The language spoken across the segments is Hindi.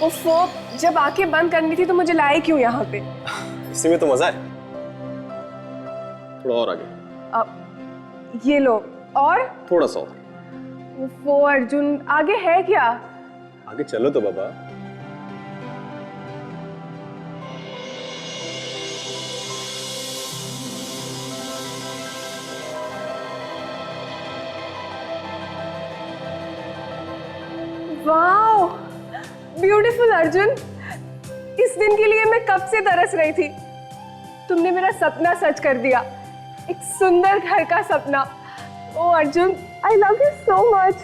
उफ़ो, जब आंखें बंद करनी थी तो मुझे लाए क्यों यहाँ पे? इसी में तो मजा है। थोड़ा और आगे। ये लो। और? थोड़ा सा और। उफ़ो अर्जुन, आगे है क्या? आगे चलो तो बाबा। Wow, beautiful Arjun. इस दिन के लिए मैं कब से तरस रही थी। तुमने मेरा सपना सच कर दिया, एक सुंदर घर का सपना। Oh Arjun, I love you so much.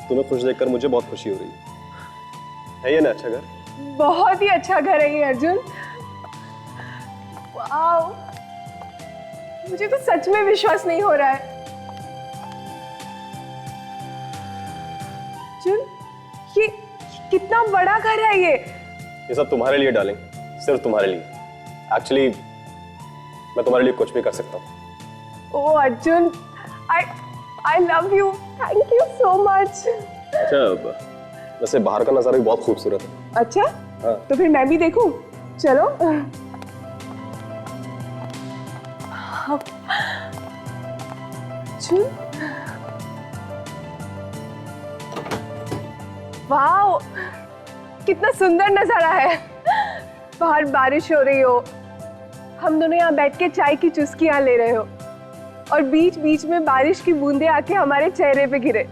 तुम्हें खुश देखकर मुझे बहुत खुशी हो रही है ये ना अच्छा घर? बहुत ही अच्छा घर है ये अर्जुन। वाओ, मुझे तो सच में विश्वास नहीं हो रहा है। अर्जुन, ये कितना बड़ा घर है ये सब तुम्हारे लिए डार्लिंग, सिर्फ तुम्हारे लिए। एक्चुअली मैं तुम्हारे लिए कुछ भी कर सकता हूँ। Oh Arjun, I love you, thank you so much. अच्छा, वैसे बाहर का नजारा भी बहुत खूबसूरत है। अच्छा, हाँ। तो फिर मैं भी देखूं? चलो। वाओ, कितना सुंदर नजारा है। बाहर बारिश हो रही हो, हम दोनों यहाँ बैठ के चाय की चुस्कियां ले रहे हो और बीच बीच में बारिश की बूंदें आके हमारे चेहरे पे गिरे।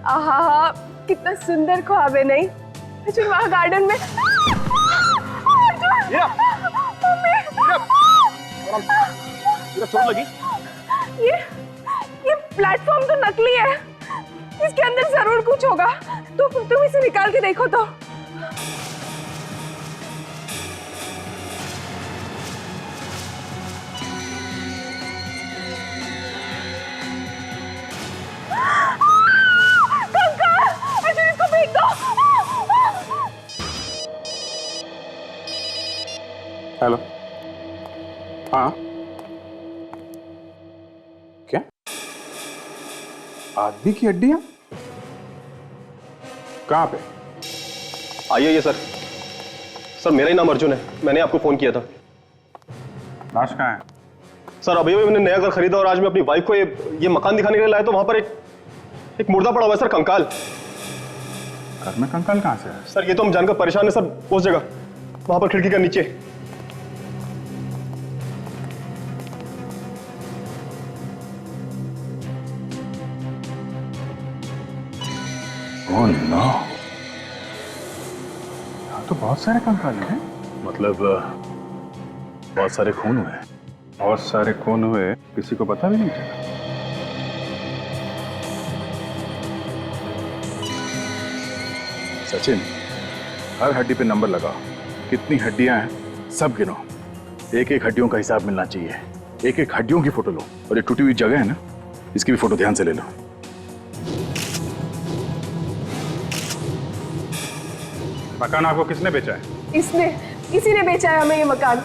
आहा, कितना सुंदर ख्वाब है नहीं? अच्छा, वहाँ गार्डन में चोट लगी? ये प्लेटफॉर्म तो नकली है, इसके अंदर जरूर कुछ होगा। तो तुम इसे निकाल के देखो तो। हेलो, हाँ क्या? आदमी की हड्डियां कहाँ पे? आइए सर। सर मेरा ही नाम अर्जुन है, मैंने आपको फोन किया था। लाश कहाँ है? सर अभी मैंने नया घर खरीदा और आज मैं अपनी वाइफ को ये मकान दिखाने के लिए लाया तो वहां पर एक मुर्दा पड़ा हुआ है सर, कंकाल। घर में कंकाल कहाँ से है? सर ये तो हम जानकर परेशान है सर, उस जगह वहां पर खिड़की का नीचे। ओह नो, यहाँ तो बहुत सारे कंकाल हैं। मतलब बहुत सारे खून हुए। बहुत सारे खून हुए, किसी को पता भी नहीं चला। सचिन, हर हड्डी पे नंबर लगाओ, कितनी हड्डियां हैं सब गिनो। एक एक हड्डियों का हिसाब मिलना चाहिए। एक एक हड्डियों की फोटो लो, और ये टूटी हुई जगह है ना, इसकी भी फोटो ध्यान से ले लो। मकान आपको किसने बेचा है? इसी ने बेचा है हमें ये मकान।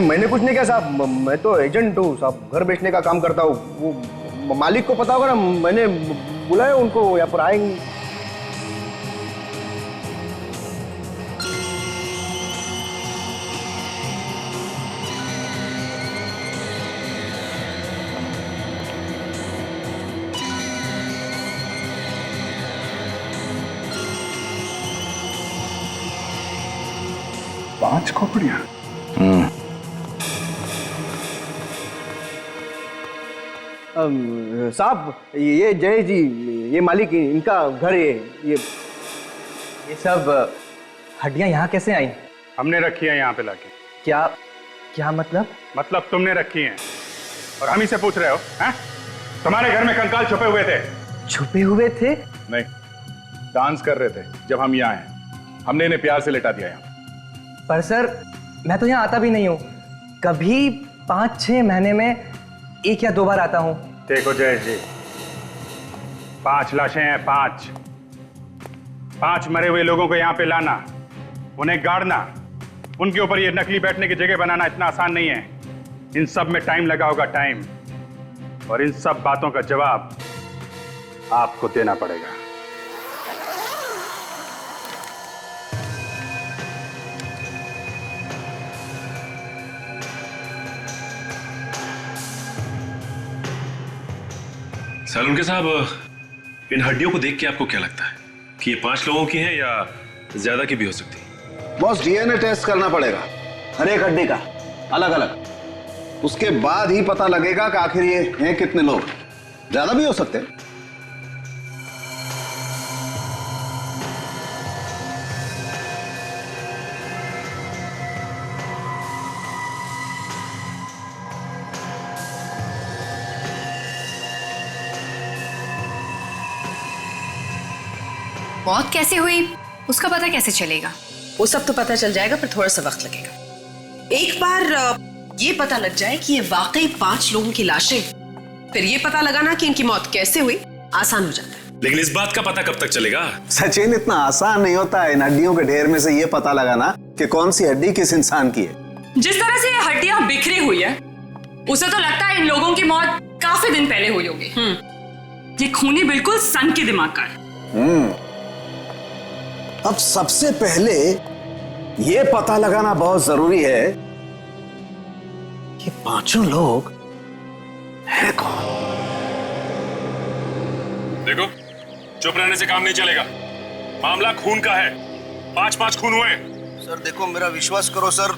मैंने कुछ नहीं किया साहब, मैं तो एजेंट हूँ साहब, घर बेचने का काम करता हूँ। वो मालिक को पता होगा ना, मैंने बुलाया उनको, यहाँ पर आएंगे। पांच खोपड़ियां। साहब ये जय जी, ये मालिक, इनका घर है। ये सब हड्डियां यहाँ कैसे आई? हमने रखी है यहाँ पे लाके। क्या मतलब? मतलब तुमने रखी हैं और हम ही से पूछ रहे हो? हैं? तुम्हारे घर में कंकाल छुपे हुए थे। छुपे हुए थे? नहीं, डांस कर रहे थे जब हम यहाँ आए, हमने इन्हें प्यार से लेटा दिया यहाँ। पर सर, मैं तो यहाँ आता भी नहीं हूँ, कभी 5-6 महीने में 1 या 2 बार आता हूँ। देखो जय जी, 5 लाशें हैं, 5 मरे हुए लोगों को यहाँ पे लाना, उन्हें गाड़ना, उनके ऊपर ये नकली बैठने की जगह बनाना इतना आसान नहीं है। इन सब में टाइम लगा होगा, टाइम, और इन सब बातों का जवाब आपको देना पड़ेगा। सालुंके साहब, इन हड्डियों को देख के आपको क्या लगता है कि ये 5 लोगों की हैं या ज्यादा की भी हो सकती है? बॉस, डीएनए टेस्ट करना पड़ेगा हर एक हड्डी का अलग अलग। उसके बाद ही पता लगेगा कि आखिर ये हैं कितने लोग। ज्यादा भी हो सकते हैं। मौत कैसे हुई उसका पता कैसे चलेगा? वो सब तो पता चल जाएगा, पर थोड़ा सा वक्त लगेगा। एक बार ये पता लग जाए कि ये वाकई 5 लोगों की लाशें, फिर ये पता लगाना कि इनकी मौत कैसे हुई आसान हो जाता है। लेकिन इस बात का पता कब तक चलेगा? सचिन, इतना आसान नहीं होता है इन हड्डियों के ढेर में से ये पता लगाना कि कौन सी हड्डी किस इंसान की है। जिस तरह से ये हड्डियां बिखरी हुई है, उसे तो लगता है इन लोगों की मौत काफी दिन पहले हुई होगी। ये खूनी बिल्कुल सन के दिमाग का है। अब सबसे पहले ये पता लगाना बहुत जरूरी है कि 5 लोग हैं कौन। देखो, चुप रहने से काम नहीं चलेगा। मामला खून का है। 5 खून हुए। सर देखो, मेरा विश्वास करो सर,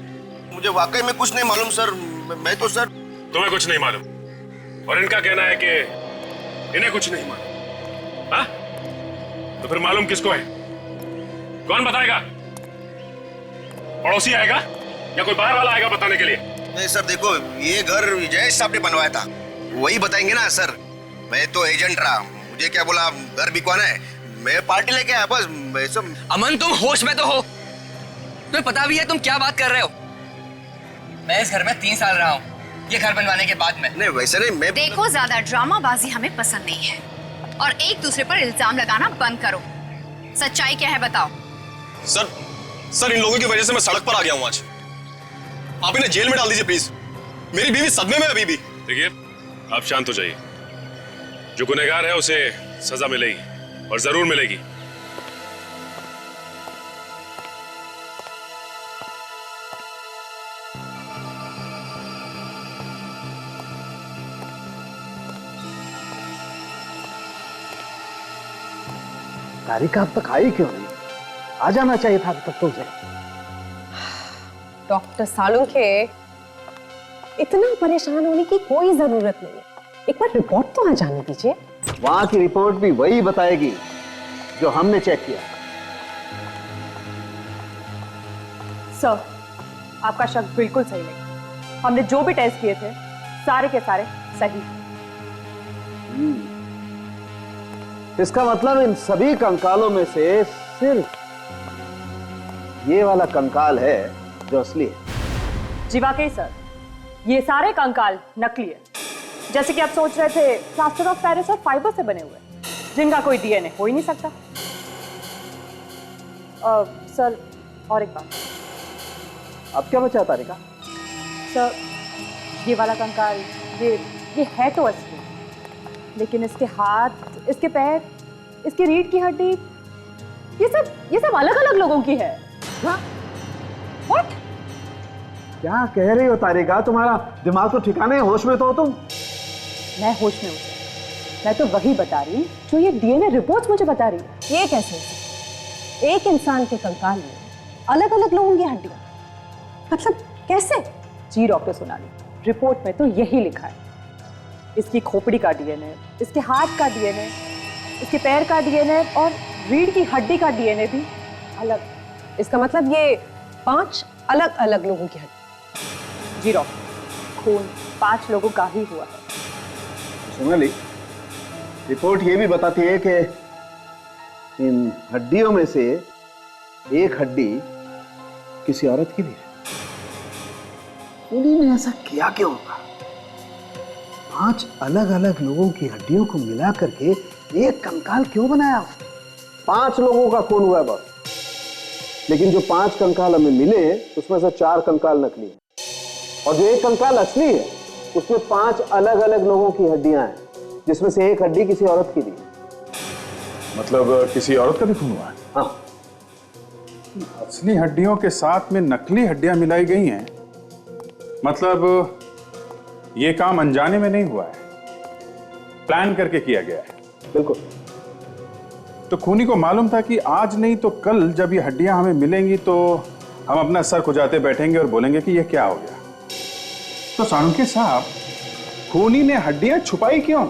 मुझे वाकई में कुछ नहीं मालूम सर। मैं तो सर। तुम्हें कुछ नहीं मालूम और इनका कहना है कि इन्हें कुछ नहीं मालूम। हाँ? तो फिर मालूम किसको है? कौन बताएगा? पड़ोसी आएगा या कोई बाहर वाला आएगा बताने के लिए? नहीं सर देखो, ये घर जयेश साहब ने बनवाया था, वही बताएंगे ना सर। मैं तो एजेंट रहा, मुझे क्या बोला घर बिकवाना है, मैं पार्टी लेके आया बस। मैं सब। अमन, तुम होश में तो हो? तुम्हें पता भी है तुम क्या बात कर रहे हो? मैं इस घर में 3 साल रहा हूँ, ये घर बनवाने के बाद में। नहीं वैसे नहीं, मैं। देखो, ज्यादा ड्रामाबाजी हमें पसंद नहीं है और एक दूसरे पर इल्जाम लगाना बंद करो। सच्चाई क्या है बताओ। सर इन लोगों की वजह से मैं सड़क पर आ गया हूं आज। आप इन्हें जेल में डाल दीजिए प्लीज। मेरी बीवी सदमे में अभी भी। देखिए, आप शांत हो जाइए। जो गुनहगार है उसे सजा मिलेगी और जरूर मिलेगी। तारिका अब तक आई क्यों नहीं? आ जाना चाहिए था अब तक तो उसे। डॉक्टर सालुंके, इतना परेशान होने की कोई जरूरत नहीं है। एक बार रिपोर्ट तो आ जाने दीजिए। वहां की रिपोर्ट भी वही बताएगी जो हमने चेक किया। सर, आपका शक बिल्कुल सही नहीं। हमने जो भी टेस्ट किए थे सारे के सारे सही। इसका मतलब इन सभी कंकालों में से सिर्फ ये वाला कंकाल है जो असली है। जी वाकई सर, ये सारे कंकाल नकली है। जैसे कि आप सोच रहे थे, प्लास्टर ऑफ पेरिस और फाइबर से बने हुए, जिनका कोई डीएनए हो ही नहीं सकता। सर, और एक बात। अब क्या बचा तारिका? सर, ये वाला कंकाल ये है तो असली, लेकिन इसके हाथ, इसके पैर, इसकी रीढ़ की हड्डी, ये सब अलग अलग लोगों की है। What? क्या कह रही हो तारिका? तुम्हारा दिमाग तो ठिकाने है, होश में तो हो तुम? मैं होश में हूँ। मैं तो वही बता रही हूँ जो ये डीएनए रिपोर्ट्स मुझे बता रही है। ये कैसे हो सकता है? एक इंसान के कंकाल में अलग अलग लोगों की हड्डियां, मतलब कैसे? जी डॉक्टर सोनाली, रिपोर्ट में तो यही लिखा है। इसकी खोपड़ी का डीएनए, इसके हाथ का डीएनए, इसके पैर का डीएनए और रीढ़ की हड्डी का डीएनए भी अलग। इसका मतलब ये 5 अलग अलग लोगों की हड्डी। जी डॉक्टर, खून 5 लोगों का ही हुआ है। सोनाली, रिपोर्ट ये भी बताती है कि इन हड्डियों में से एक हड्डी किसी औरत की भी है। उन्हीं ने ऐसा किया क्यों होगा? 5 अलग अलग लोगों की हड्डियों को मिला करके एक कंकाल क्यों बनाया उसने? 5 लोगों का खून हुआ है बस, लेकिन जो 5 कंकाल हमें मिले उसमें से 4 कंकाल नकली हैं। और जो एक कंकाल असली है उसमें 5 अलग अलग लोगों की हड्डियां हैं, जिसमें से एक हड्डी किसी औरत की दी। मतलब किसी औरत का भी खून हुआ है? हाँ। असली हड्डियों के साथ में नकली हड्डियां मिलाई गई हैं, मतलब ये काम अनजाने में नहीं हुआ है, प्लान करके किया गया है। बिल्कुल। तो खूनी को मालूम था कि आज नहीं तो कल जब ये हड्डियां हमें मिलेंगी तो हम अपना सर खुजाते बैठेंगे और बोलेंगे कि ये क्या हो गया। तो साळुंखे साहब, खूनी ने हड्डियां छुपाई क्यों?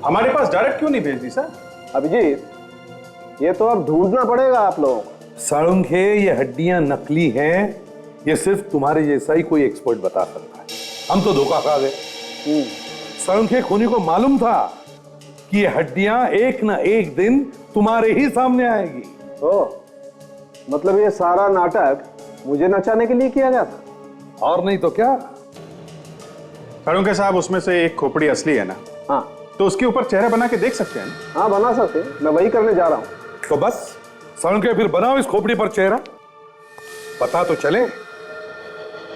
हमारे पास डायरेक्ट क्यों नहीं भेज दी सर? अभिजीत, ये तो अब ढूंढना पड़ेगा आप लोगों को। साळुंखे, ये हड्डियां नकली हैं, ये सिर्फ तुम्हारे जैसा ही कोई एक्सपर्ट बता सकता है। हम तो धोखा खा गए। साळुंखे, खूनी को मालूम था कि ये हड्डियां एक ना एक दिन तुम्हारे ही सामने आएगी। ओह, मतलब ये सारा नाटक मुझे नचाने के लिए किया गया था? और नहीं तो क्या। साळुंखे साहब, उसमें से एक खोपड़ी असली है ना? हाँ। तो उसके ऊपर चेहरा बना के देख सकते हैं ना? हाँ, बना सकते हैं, मैं वही करने जा रहा हूं। तो बस साळुंखे, फिर बनाओ इस खोपड़ी पर चेहरा, पता तो चले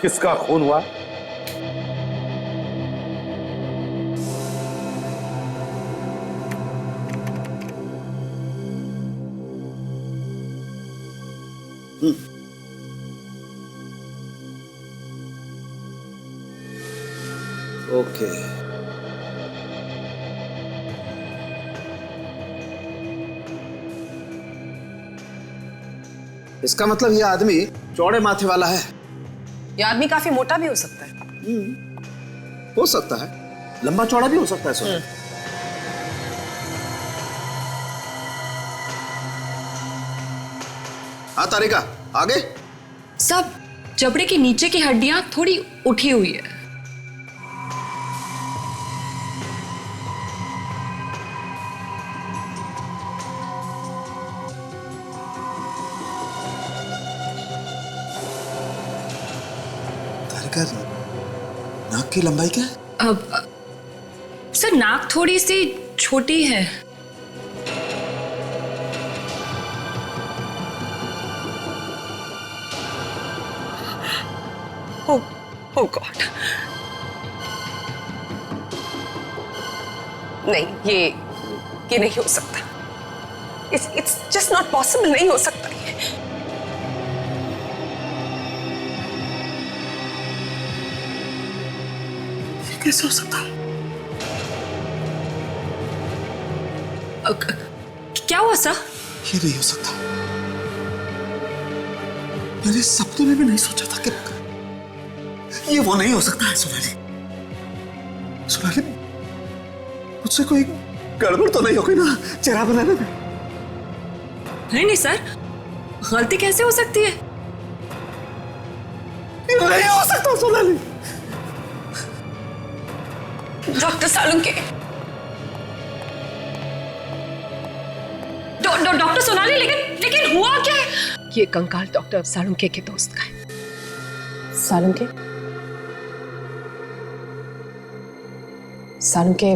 किसका खून हुआ। ओके। इसका मतलब ये आदमी चौड़े माथे वाला है। ये आदमी काफी मोटा भी हो सकता है। हो सकता है, लंबा चौड़ा भी हो सकता है सोना। हाँ तारिका, आगे। सब जबड़े के नीचे की हड्डियां थोड़ी उठी हुई है। तारिका, नाक की लंबाई क्या है? सर, नाक थोड़ी सी छोटी है। Oh God. नहीं, ये नहीं हो सकता। It's just not possible, नहीं हो सकता ये। कैसे हो सकता है? क्या हुआ सर? ये नहीं हो सकता। मैंने सपने में भी नहीं सोचा था कि ये वो नहीं हो सकता है। सोनाली, सोनाली, मुझसे कोई गड़बड़ तो नहीं हो गई ना चेहरा बनाने में? नहीं सर, गलती कैसे हो सकती है? ये नहीं हो सकता सोनाली। डॉक्टर साळुंखे, डॉक्टर सोनाली, लेकिन हुआ क्या है? ये कंकाल डॉक्टर साळुंखे के दोस्त का है। साळुंखे, साळुंखे,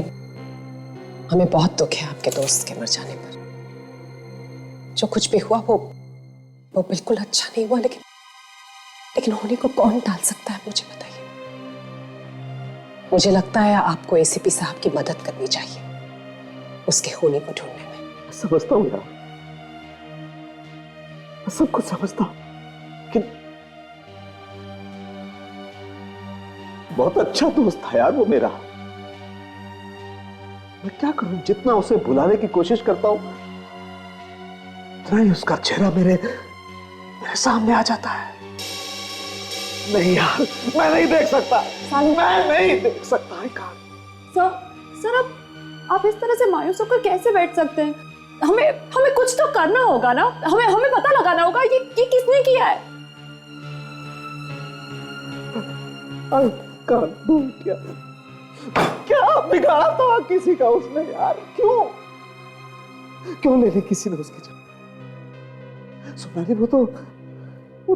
हमें बहुत दुख है आपके दोस्त के मर जाने पर। जो कुछ भी हुआ वो बिल्कुल अच्छा नहीं हुआ, लेकिन होने को कौन टाल सकता है, मुझे बताइए। मुझे लगता है आपको एसीपी साहब की मदद करनी चाहिए उसके होने को ढूंढने में। समझता हूँ यार, मैं सब कुछ समझता हूँ, लेकिन बहुत अच्छा दोस्त था यार वो मेरा। मैं क्या करूं, जितना उसे भुलाने की कोशिश करता हूं उतना ही उसका चेहरा मेरे सामने आ जाता है। नहीं यार, मैं नहीं देख सकता, मैं नहीं देख सकता। सर, आप इस तरह से मायूस होकर कैसे बैठ सकते हैं? हमें कुछ तो करना होगा ना। हमें पता लगाना होगा ये किसने किया है। क्या बिगाड़ा था किसी का उसने यार? क्यों लेने किसी ने उसकी जान? सोनाली, वो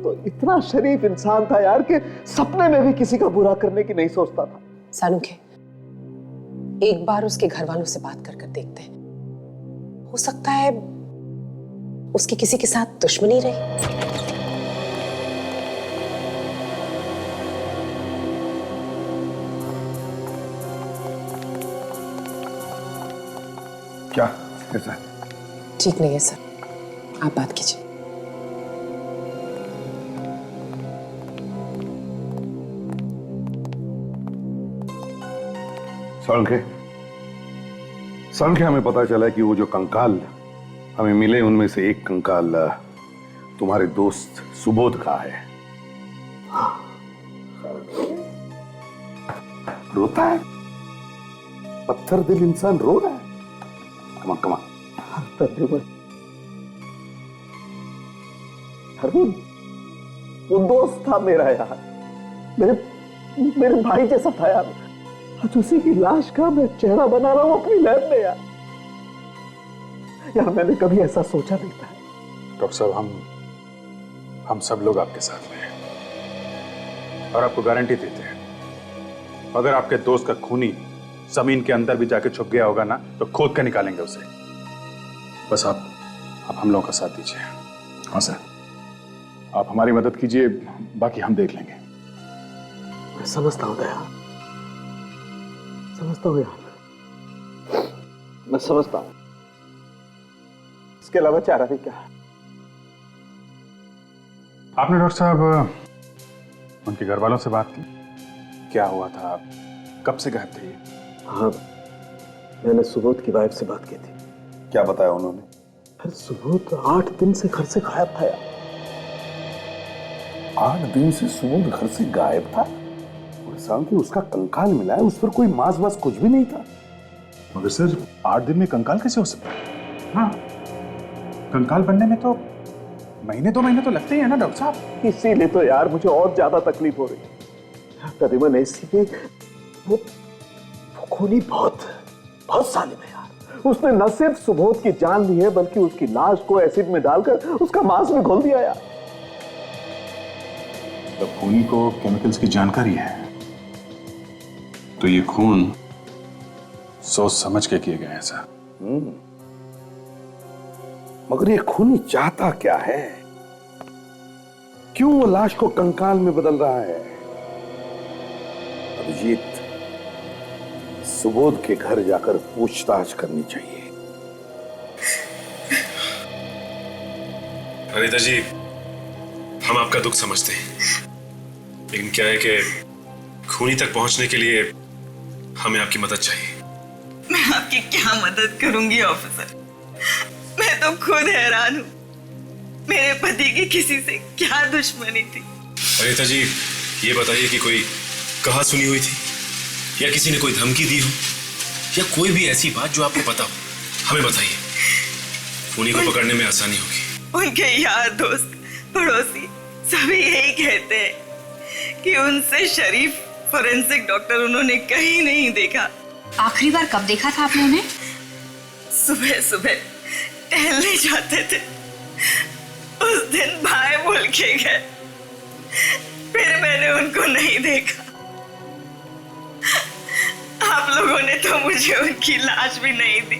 तो इतना शरीफ इंसान था यार कि सपने में भी किसी का बुरा करने की नहीं सोचता था। साळुंखे, एक बार उसके घर वालों से बात कर देखते हैं। हो सकता है उसकी किसी के साथ दुश्मनी रही। क्या कैसा है? ठीक नहीं है सर, आप बात कीजिए। सड़के हमें पता चला कि वो जो कंकाल हमें मिले उनमें से एक कंकाल तुम्हारे दोस्त सुबोध का है। रोता है, पत्थर दिल इंसान रो रहा है। कमा कमा वो दोस्त था मेरा यार, मेरे भाई जैसा था यार। आज उसी की लाश का मैं चेहरा बना रहा हूं अपनी लैब में यार। मैंने कभी ऐसा सोचा नहीं था। डॉक्टर साहब, हम सब लोग आपके साथ में हैं और आपको गारंटी देते हैं, अगर आपके दोस्त का खूनी जमीन के अंदर भी जाके छुप गया होगा ना, तो खोद कर निकालेंगे उसे। बस आप हम लोगों का साथ दीजिए। हाँ सर, आप हमारी मदद कीजिए, बाकी हम देख लेंगे। मैं समझता हूँ दया, समझता हूँ यार, मैं समझता हूँ। इसके अलावा चारा भी क्या है? आपने डॉक्टर साहब उनके घर वालों से बात की? क्या हुआ था, कब से गायब थे? हाँ, मैंने सुबोध की वाइफ से बात की थी। क्या बताया उन्होंने? फिर सुबोध 8 दिन से घर से गायब था यार। 8 दिन से सुबोध घर से गायब था? कि उसका कंकाल मिला है, उस पर कोई मांस वास कुछ भी नहीं था। मगर सर 8 दिन में कंकाल कैसे हो सकता है? हाँ, कंकाल बनने में तो महीने 2 महीने तो लगते ही है ना डॉक्टर साहब। इसीलिए तो यार मुझे और ज्यादा तकलीफ हो रही है करीबन। इसीलिए वो खूनी बहुत जालिम है यार। उसने न सिर्फ सुबोध की जान ली है, बल्कि उसकी लाश को एसिड में डालकर उसका मांस में घोल दिया यार। तो खूनी को केमिकल्स की जानकारी है, तो ये खून सोच समझ के किए गए हैं सर। मगर ये खूनी चाहता क्या है? क्यों वो लाश को कंकाल में बदल रहा है? अभिजीत, सुबोध के घर जाकर पूछताछ करनी चाहिए। अनिता जी, हम आपका दुख समझते हैं, लेकिन क्या है कि खूनी तक पहुंचने के लिए हमें आपकी मदद चाहिए। मैं आपकी क्या मदद करूंगी ऑफिसर? मैं तो खुद हैरान हूँ, मेरे पति की किसी से क्या दुश्मनी थी? अनिता जी, ये बताइए कि कोई कहा सुनी हुई थी, या किसी ने कोई धमकी दी हो, या कोई भी ऐसी बात जो आपको पता हो, हमें बताइए। खूनी को पकड़ने में आसानी होगी। उनके यार दोस्त पड़ोसी सभी यही कहते हैं कि उनसे शरीफ फोरेंसिक डॉक्टर उन्होंने कहीं नहीं देखा। आखिरी बार कब देखा था आपने उन्हें? सुबह सुबह टहलने जाते थे, उस दिन भाई बोल के गए, फिर मैंने उनको नहीं देखा। आप लोगों ने तो मुझे उनकी लाश भी नहीं दी,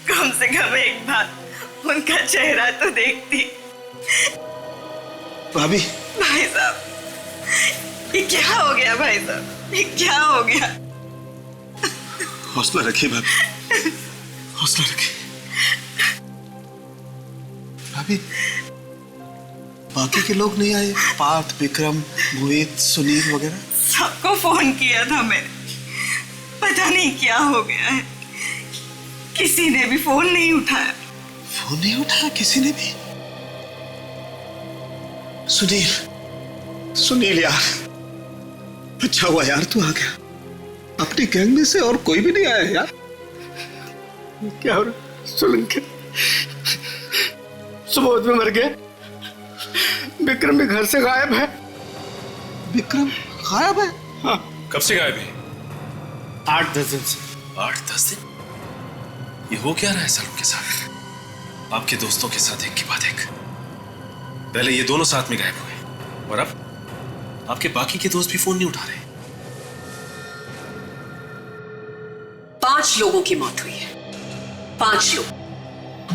कम से कम एक बार उनका चेहरा तो देखती। भाभी, भाई साहब, ये क्या हो गया भाई साहब, ये क्या हो गया? हौसला रखिए भाभी, हौसला रखिए। भाभी, बाकी के लोग नहीं आए? पार्थ, विक्रम, मोहित, सुनील वगैरह? सबको फोन किया था मैंने, पता नहीं क्या हो गया है, किसी ने भी फोन नहीं उठाया। फोन नहीं उठाया किसी ने भी? सुनील यार, अच्छा हुआ यार तू आ गया। अपनी गैंग में से और कोई भी नहीं आया यार। क्या हो रहा? सोलंकी, सुबोध भी मर गया, विक्रम भी घर से गायब है। विक्रम गायब है? हाँ। कब से गायब है? 8-10 दिन से। 8-10 दिन? ये हो क्या रहा है सर उनके साथ? आपके दोस्तों के साथ एक के बाद एक। पहले ये दोनों साथ में गायब हुए, और अब आपके बाकी के दोस्त भी फोन नहीं उठा रहे। 5 लोगों की मौत हुई है, 5 लोग,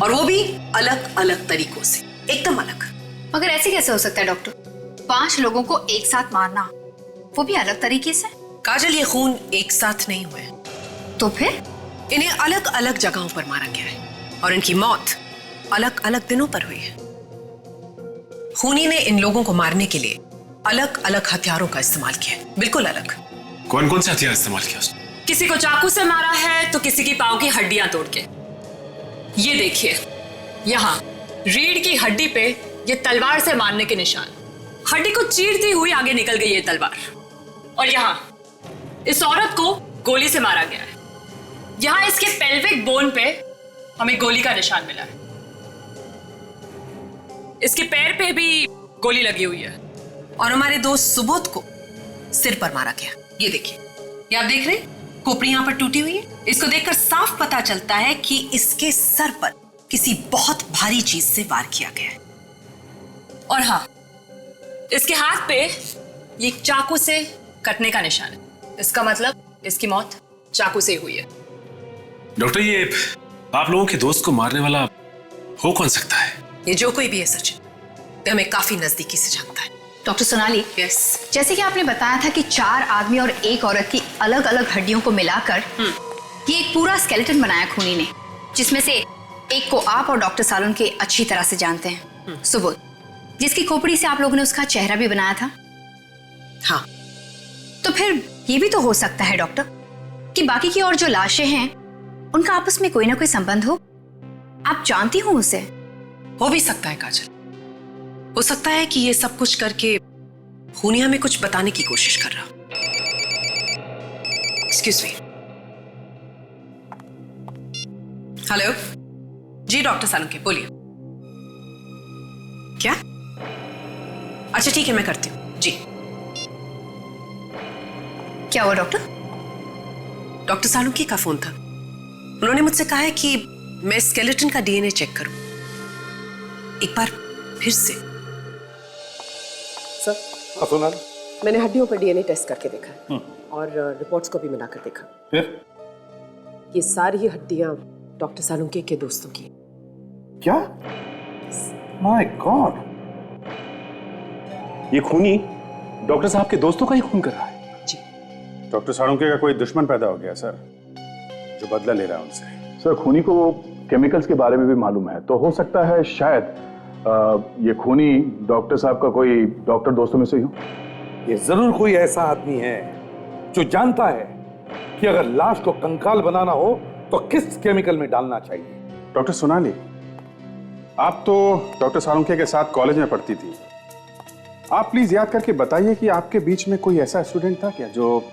और वो भी अलग अलग तरीकों से, एकदम अलग। मगर ऐसे कैसे हो सकता है डॉक्टर? 5 लोगों को एक साथ मारना, वो भी अलग तरीके से? काजल, ये खून एक साथ नहीं हुए। तो फिर इन्हें अलग अलग जगहों पर मारा गया है और इनकी मौत अलग अलग दिनों पर हुई है। खूनी ने इन लोगों को मारने के लिए अलग अलग हथियारों का इस्तेमाल किया है, बिल्कुल अलग। कौन कौन से हथियार इस्तेमाल किया उसने? किसी को चाकू से मारा है तो किसी की पांव की हड्डियां तोड़ के। ये देखिए, यहाँ रीढ़ की हड्डी पे ये तलवार से मारने के निशान, हड्डी को चीरती हुई आगे निकल गई ये तलवार। और यहाँ इस औरत को गोली से मारा गया है। यहाँ इसके पेल्विक बोन पे हमें गोली का निशान मिला है। इसके पैर पे भी गोली लगी हुई है। और हमारे दोस्त सुबोध को सिर पर मारा गया। ये देखिए, ये आप देख रहे हैं, खोपड़ी यहाँ पर टूटी हुई है। इसको देखकर साफ पता चलता है कि इसके सर पर किसी बहुत भारी चीज से वार किया गया है। और हाँ, इसके हाथ पे ये चाकू से कटने का निशान है। इसका मतलब इसकी मौत चाकू से हुई है। डॉक्टर, ये आप लोगों के दोस्त को मारने वाला हो कौन सकता है? ये जो कोई भी है सचिन, तो हमें काफी नजदीकी से जानता है। डॉक्टर सोनाली, यस, जैसे कि आपने बताया था कि 4 आदमी और 1 औरत की अलग अलग हड्डियों को मिलाकर ये एक पूरा स्केलेटन बनाया खूनी ने, जिसमें से एक को आप और डॉक्टर सालुन के अच्छी तरह से जानते हैं, सुबोध, जिसकी खोपड़ी से आप लोगों ने उसका चेहरा भी बनाया था। हाँ, तो फिर ये भी तो हो सकता है डॉक्टर कि बाकी की और जो लाशें हैं उनका आपस में कोई ना कोई संबंध हो। आप जानती हो उसे। हो भी सकता है काजल, हो सकता है कि ये सब कुछ करके खूनी हमें कुछ बताने की कोशिश कर रहा। Excuse me. हेलो जी, डॉक्टर सालुंके बोलिए। क्या? अच्छा ठीक है, मैं करती हूँ जी। क्या हुआ डॉक्टर? डॉक्टर सालुंके का फोन था। उन्होंने मुझसे कहा है कि मैं स्केलेटन का डीएनए चेक करूं एक बार फिर से। सर, सोनाली, मैंने हड्डियों पर डीएनए टेस्ट करके देखा और रिपोर्ट्स को भी मिलाकर देखा। फिर ये सारी हड्डियां डॉक्टर सालुंके के दोस्तों की। क्या? माय गॉड, ये खूनी डॉक्टर साहब के दोस्तों का ही खून कर रहा है। जी। डॉक्टर सालुंके का कोई दुश्मन पैदा हो गया सर, जो बदला ले रहा है उनसे। सर, खूनी को केमिकल्स के बारे में भी मालूम है, तो हो सकता है शायद ये खूनी डॉक्टर साहब का कोई डॉक्टर दोस्तों में से ही हो। ये जरूर कोई ऐसा आदमी है जो जानता है कि अगर लाश को कंकाल बनाना हो तो किस केमिकल में डालना चाहिए। डॉक्टर सोनाली, आप तो डॉक्टर सालुंके के साथ कॉलेज में पढ़ती थी। आप प्लीज याद करके बताइए कि आपके बीच में कोई ऐसा स्टूडेंट था क्या जो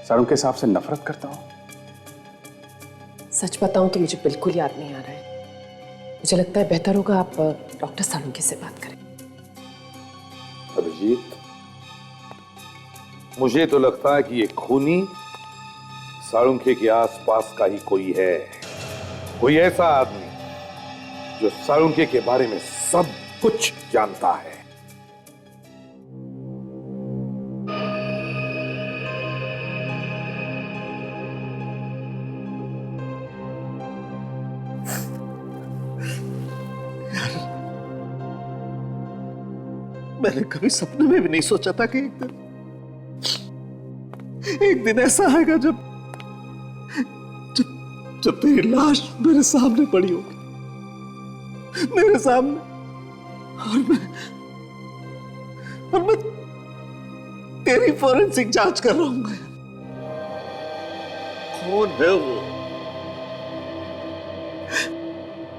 सालुंके साहब से नफरत करता हो? सच बताऊं तो मुझे बिल्कुल याद नहीं आ रहा है। मुझे लगता है बेहतर होगा आप डॉक्टर सालुंके से बात करें। अभिजीत, मुझे तो लगता है कि ये खूनी सालुंके के आसपास का ही कोई है, कोई ऐसा आदमी जो सालुंके के बारे में सब कुछ जानता है। मैंने कभी सपने में भी नहीं सोचा था कि एक दिन ऐसा आएगा जब जब जब तेरी लाश मेरे सामने पड़ी होगी, मेरे सामने, और मैं तेरी फॉरेंसिक जांच कर रहा हूं। कौन है वो?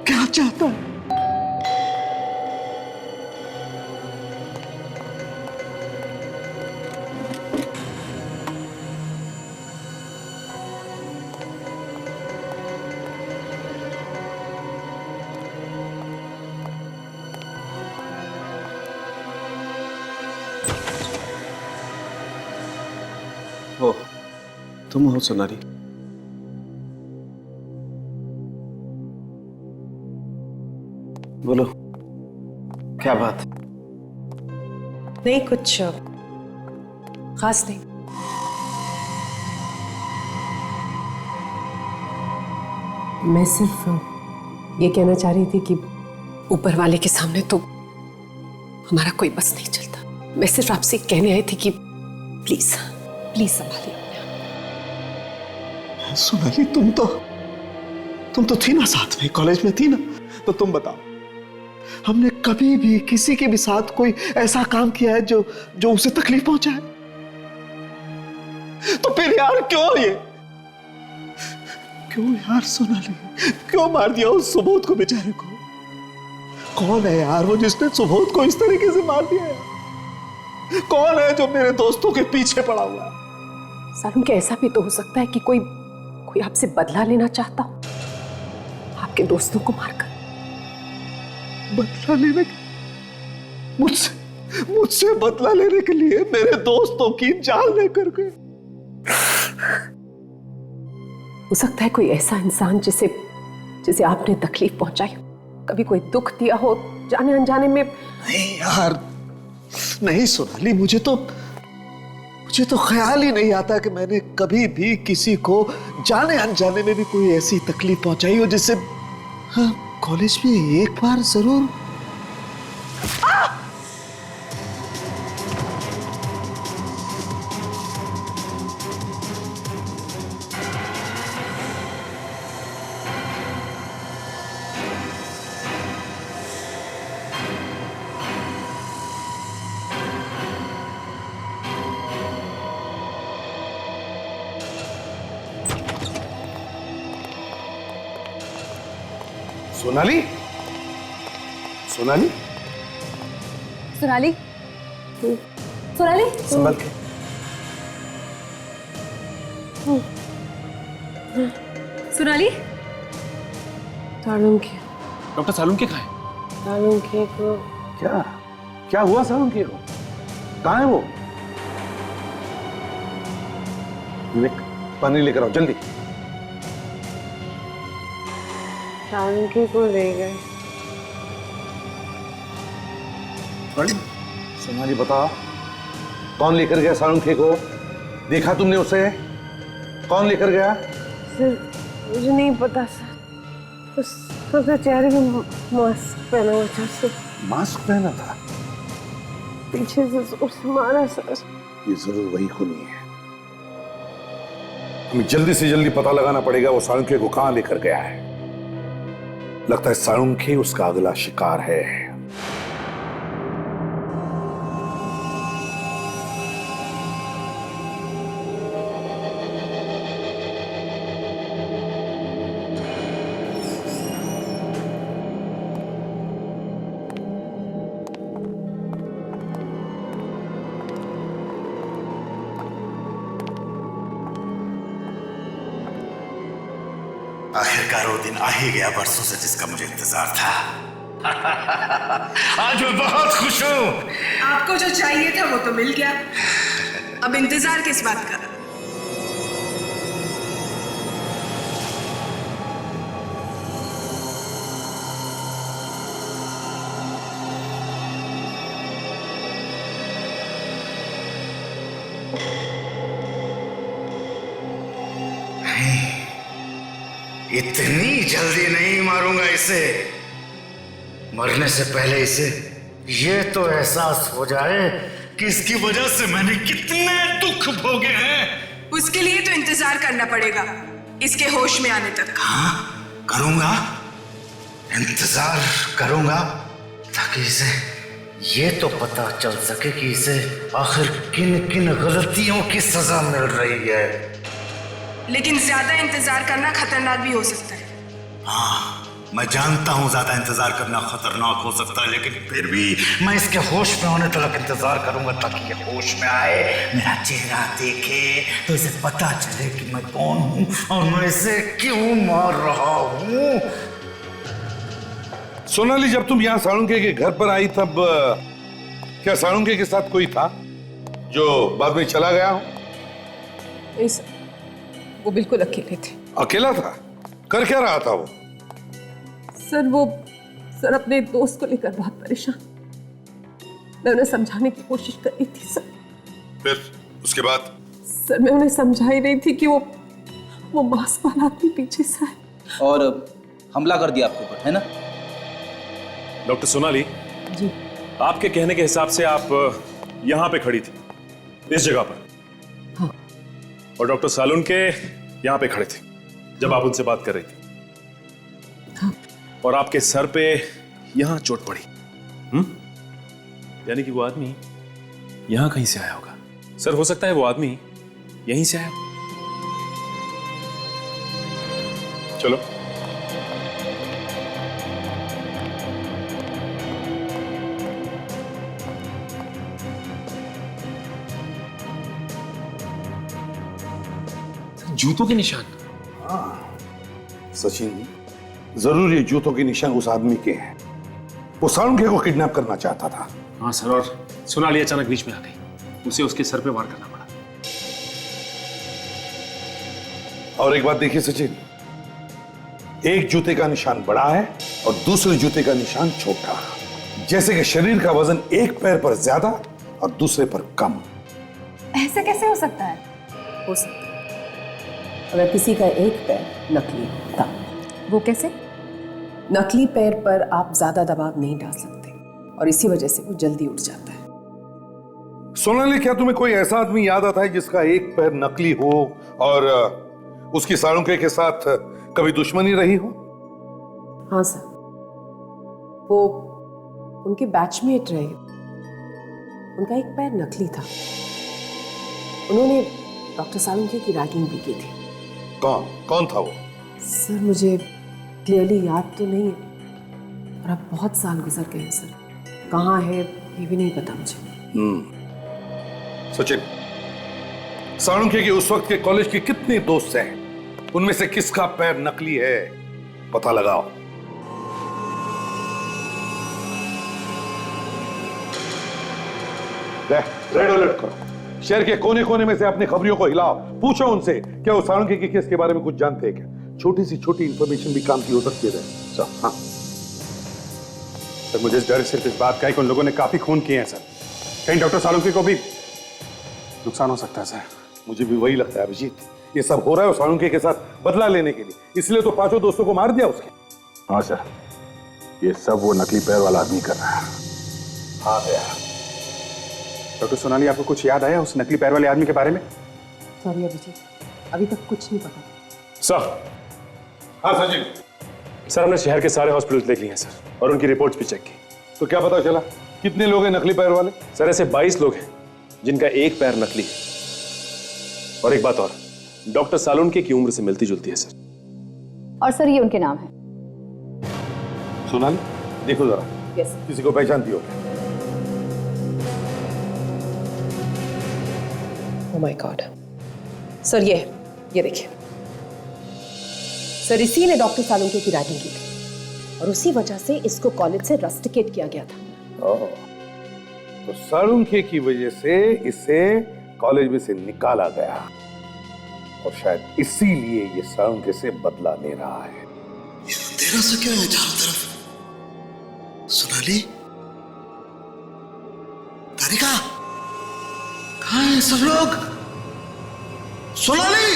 क्या चाहता है? हो, तुम हो सोनाली? बोलो, क्या बात? नहीं, कुछ खास नहीं। मैं सिर्फ ये कहना चाह रही थी कि ऊपर वाले के सामने तो हमारा कोई बस नहीं चलता। मैं सिर्फ आपसे कहने आई थी कि प्लीज प्लीज संभालिए। सोनाली, तुम तो तुम तो थी ना साथ में, कॉलेज में थी ना, तो तुम बताओ, हमने कभी भी किसी के भी साथ कोई ऐसा काम किया है जो जो उसे तकलीफ पहुंचाए? तो फिर यार क्यों ये, क्यों यार सोनाली, क्यों मार दिया उस सुबोध को बेचारे को? कौन है यार वो जिसने सुबोध को इस तरीके से मार दिया यार? कौन है जो मेरे दोस्तों के पीछे पड़ा हुआ है? सालून के ऐसा भी तो हो सकता है कि कोई कोई आपसे बदला लेना चाहता हो, आपके दोस्तों को मारकर। बदला लेने के, मुझसे बदला लेने के लिए मेरे दोस्तों की जान लेकर गए। हो सकता है कोई ऐसा इंसान जिसे आपने तकलीफ पहुंचाई हो, कभी कोई दुख दिया हो जाने अनजाने में। नहीं यार, नहीं सोनाली, मुझे तो ख्याल ही नहीं आता कि मैंने कभी भी किसी को जाने अनजाने में भी कोई ऐसी तकलीफ पहुंचाई हो जिससे, हाँ, कॉलेज में एक बार जरूर। सोनाली, सोनाली, सोनाली, सोनाली, संभल के। सोनाली, सालून के, डॉक्टर सालुंखे कहाँ है? सालून के को क्या क्या हुआ सालुंखे को? कहाँ है वो? पानी लेकर आओ जल्दी। सालून को ले गए। सोनाली बताओ, कौन लेकर गया सालुंखे को? देखा तुमने उसे? कौन लेकर गया? सर मुझे नहीं पता सर, उसके चेहरे पे मास्क पहना हुआ था सर। मास्क पहना था? पीछे से जोर से मारा सर। ये जरूर वही खूनी है। हमें जल्दी से जल्दी पता लगाना पड़ेगा वो सालुंखे को कहां लेकर गया है। लगता है सालुंखे उसका अगला शिकार है। आखिरकार वो दिन आ ही गया बरसों से जिसका मुझे इंतजार था। आज मैं बहुत खुश हूँ। आपको जो चाहिए था वो तो मिल गया, अब इंतजार किस बात का? इतनी जल्दी नहीं मारूंगा इसे। मरने से पहले इसे ये तो एहसास हो जाए कि इसकी वजह से मैंने कितने दुख भोगे हैं। उसके लिए तो इंतजार करना पड़ेगा इसके होश में आने तक। हाँ, करूंगा, इंतजार करूंगा, ताकि इसे ये तो पता चल सके कि इसे आखिर किन किन गलतियों की सजा मिल रही है। लेकिन ज्यादा इंतजार करना खतरनाक भी हो सकता है। हाँ, मैं जानता हूं ज्यादा इंतजार करना खतरनाक हो सकता है, लेकिन फिर भी मैं इसके होश में होने तक इंतजार करूंगा, ताकि ये होश में आए, मेरा चेहरा देखे, तो इसे पता चले कि मैं कौन हूं और मैं इसे क्यों मार रहा हूं। सोनाली, जब तुम यहाँ सालुंखे के घर पर आई तब क्या सालुंखे के साथ कोई था जो बाद में चला गया हो? नहीं सर, वो बिल्कुल अकेले थे। अकेला था? कर क्या रहा था वो? सर अपने दोस्त को लेकर बहुत परेशान। मैं उन्हें समझाने की कोशिश कर रही थी सर। फिर उसके बाद? सर मैं उन्हें समझा ही रही थी कि वो मास्क वाला आदमी पीछे से है और हमला कर दिया आपके ऊपर, है ना? डॉक्टर सोनाली जी, आपके कहने के हिसाब से आप यहाँ पे खड़ी थी, इस जगह पर। हाँ। और डॉक्टर सालुंखे यहाँ पे खड़े थे जब आप उनसे बात कर रही थी। और आपके सर पे यहां चोट पड़ी। यानी कि वो आदमी यहां कहीं से आया होगा। सर, हो सकता है वो आदमी यहीं से आया। चलो। जूतों के निशान। सचिन, जरूर ये जूतों के निशान उस आदमी के हैं। वो साळुंखे को किडनैप करना चाहता था। हाँ सर, और सोनाली अचानक बीच में आ गई, उसे उसके सर पे वार करना पड़ा। और एक बात देखिए सचिन, एक जूते का निशान बड़ा है और दूसरे जूते का निशान छोटा। जैसे कि शरीर का वजन एक पैर पर ज्यादा और दूसरे पर कम। ऐसा कैसे हो सकता है? हो सकता है अगर किसी का एक पैर नकली हो तब। वो कैसे? नकली पैर पर आप ज्यादा दबाव नहीं डाल सकते और इसी वजह से वो जल्दी उठ जाता है। सोनाली, क्या तुम्हें कोई ऐसा आदमी याद आता है जिसका एक पैर नकली हो और उसकी साळुंखे के साथ कभी दुश्मनी रही हो? हाँ सर, वो उनके बैचमेट रहे। उनका एक पैर नकली था। उन्होंने डॉक्टर साळुंखे की रैगिंग भी की थी। कौन था वो? सर, मुझे क्लियरली याद तो नहीं है और अब बहुत साल गुजर गए हैं सर। कहाँ है ये भी नहीं पता मुझे। सचिन, साळुंखे के उस वक्त के कॉलेज के कितने दोस्त हैं? उनमें से किसका पैर नकली है, पता लगाओ। रेड अलर्ट करो। शहर के कोने कोने में से अपनी खबरियों को हिलाओ। पूछो उनसे क्या वो साळुंखे के केस के बारे में कुछ जानते हैं क्या। छोटी सी छोटी इंफॉर्मेशन भी काम की हो सकती है। हाँ सर, मुझे डर सिर्फ इस बात का है कि उन लोगों ने काफी खून किए हैं सर। कहीं डॉक्टर साळुंखे को भी नुकसान हो सकता है सर। मुझे भी वही लगता है अभिजीत। ये सब हो रहा है साळुंखे के साथ बदला लेने के लिए, इसलिए तो 5 दोस्तों को मार दिया उसके। हाँ सर, ये सब वो नकली पैर वाला आदमी कर रहा है। हाँ गया। डॉक्टर सोनाली, आपको कुछ याद आया उस नकली पैर वाले आदमी के बारे में? सॉरी अभिजीत, अभी तक कुछ नहीं पता। सर। हाँ सचिन। सर, हमने शहर के सारे हॉस्पिटल देख लिए हैं सर, और उनकी रिपोर्ट्स भी चेक की। तो क्या पता चला कितने लोग हैं नकली पैर वाले? सर, ऐसे 22 लोग हैं जिनका एक पैर नकली है। और एक बात और, डॉक्टर साळुंखे की उम्र से मिलती जुलती है सर। और सर, ये उनके नाम है। सोनाली, देखो जरा। यस। किसी को पहचानती हो? ओह माय गॉड सर, ये देखिए सर, इसी ने डॉक्टर साळुंखे की रैगिंग की थी और उसी वजह से इसको कॉलेज से रस्टिकेट किया गया था। तो साळुंखे की वजह से इसे कॉलेज में से निकाला गया और शायद इसीलिए ये साळुंखे से बदला ले रहा है। तेरा से क्या है चारों तरफ? सोनाली, तारिका, कहाँ हैं सब लोग? सोनाली!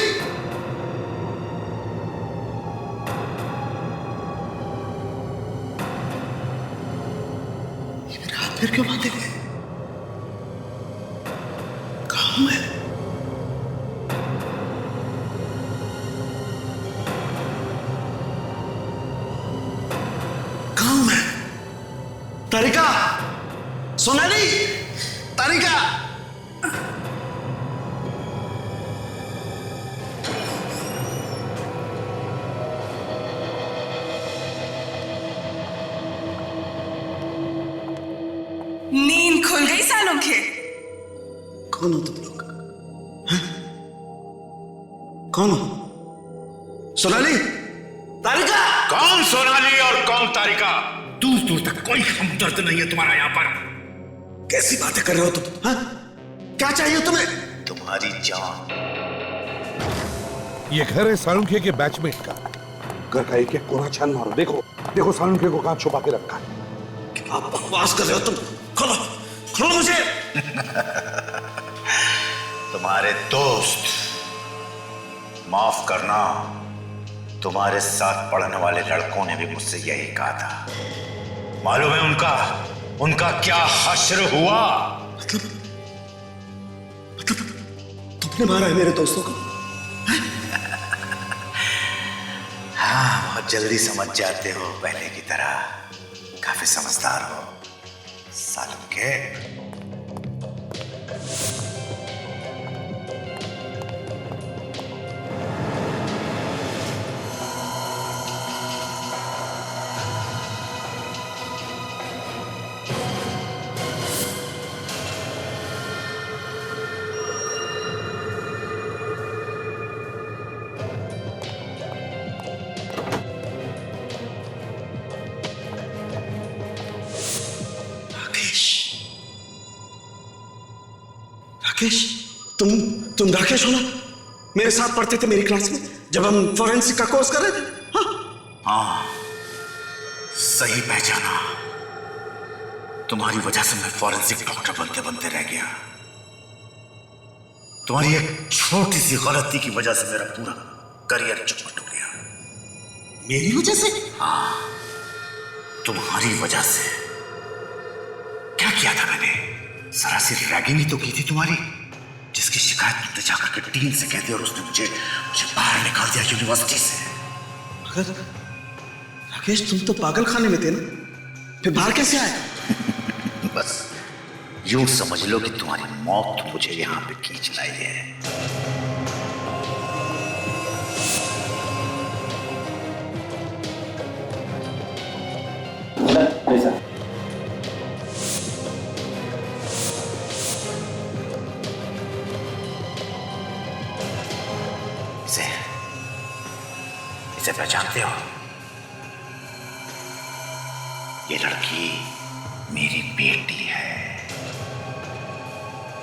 ये मेरे हाथ फिर क्यों बांधे गए? कहाँ हूं मैं? कहाँ हूं मैं? तारिका! सोनाली! तारिका! नींद खुल गई साळुंखे? कौन हो तुम लोग? हैं? कौन हो? सोनाली? तारिका! कौन सोनाली और कौन तारिका? दूर दूर तक कोई हमदर्द नहीं है तुम्हारा यहाँ पर। कैसी बातें कर रहे हो तुम? हाँ? क्या चाहिए तुम्हें? तुम्हारी जान। ये घर है साळुंखे के बैचमेट का। घर का एक एक कोना छान मारो। देखो देखो साळुंखे को कहां छुपा के रखा है। आप बकवास कर रहे हो तुम। खोलो खोलो मुझे। तुम्हारे दोस्त, माफ करना, तुम्हारे साथ पढ़ने वाले लड़कों ने भी मुझसे यही कहा था। मालूम है उनका क्या हश्र हुआ? मतलब तुमने मारा है मेरे दोस्तों को? हाँ, हाँ, बहुत जल्दी समझ जाते हो, पहले की तरह काफी समझदार हो सालम के। राकेश, तुम राकेश हो ना? मेरे साथ पढ़ते थे मेरी क्लास में जब हम फॉरेंसिक का कोर्स कर रहे थे। हाँ, सही पहचाना। तुम्हारी वजह से मैं फॉरेंसिक डॉक्टर बनते बनते रह गया। तुम्हारी एक छोटी सी गलती की वजह से मेरा पूरा करियर चौपट हो गया। मेरी वजह से? हाँ, तुम्हारी वजह से। क्या किया था मैंने? सरासर रैगिंग ही तो की थी तुम्हारी, जिसकी शिकायत तुमने जाकर के डीन से कह दी और उसने मुझे बाहर निकाल दिया यूनिवर्सिटी से। मगर राकेश, तुम तो पागल खाने में थे ना, फिर बाहर कैसे आए? बस यूं समझ लो कि तुम्हारी मौत मुझे यहां पे खींच लाई है। इसे पहचानते हो? ये लड़की मेरी बेटी है।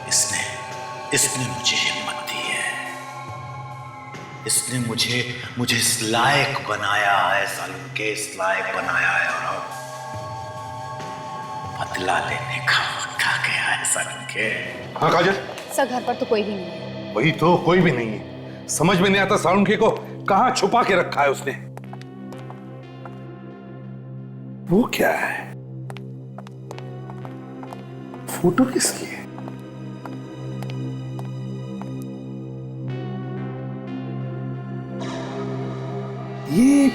इसने मुझे हिम्मत दी है। इसने मुझे इस लायक बनाया है, सालम के इस लायक बनाया है, और अब बदला लेने का वक्त आ गया है सालम के। हाँ काजल? सर, घर पर तो कोई भी नहीं है। वही तो, कोई भी नहीं है। समझ में नहीं आता सालुंखे को कहां छुपा के रखा है उसने। वो क्या है? फोटो किसकी है? ये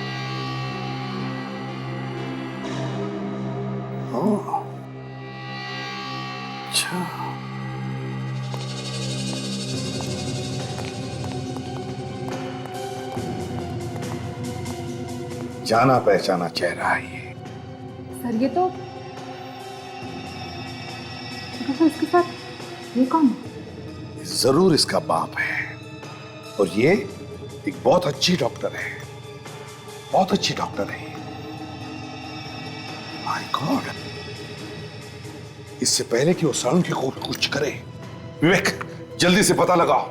अच्छा, जाना पहचाना चेहरा है ये। सर, ये तो इसके साथ ये कौन है? जरूर इसका बाप है, और ये एक बहुत अच्छी डॉक्टर है, बहुत अच्छी डॉक्टर है। माय गॉड, इससे पहले कि वो सालुंखे को कुछ करे, विवेक जल्दी से पता लगाओ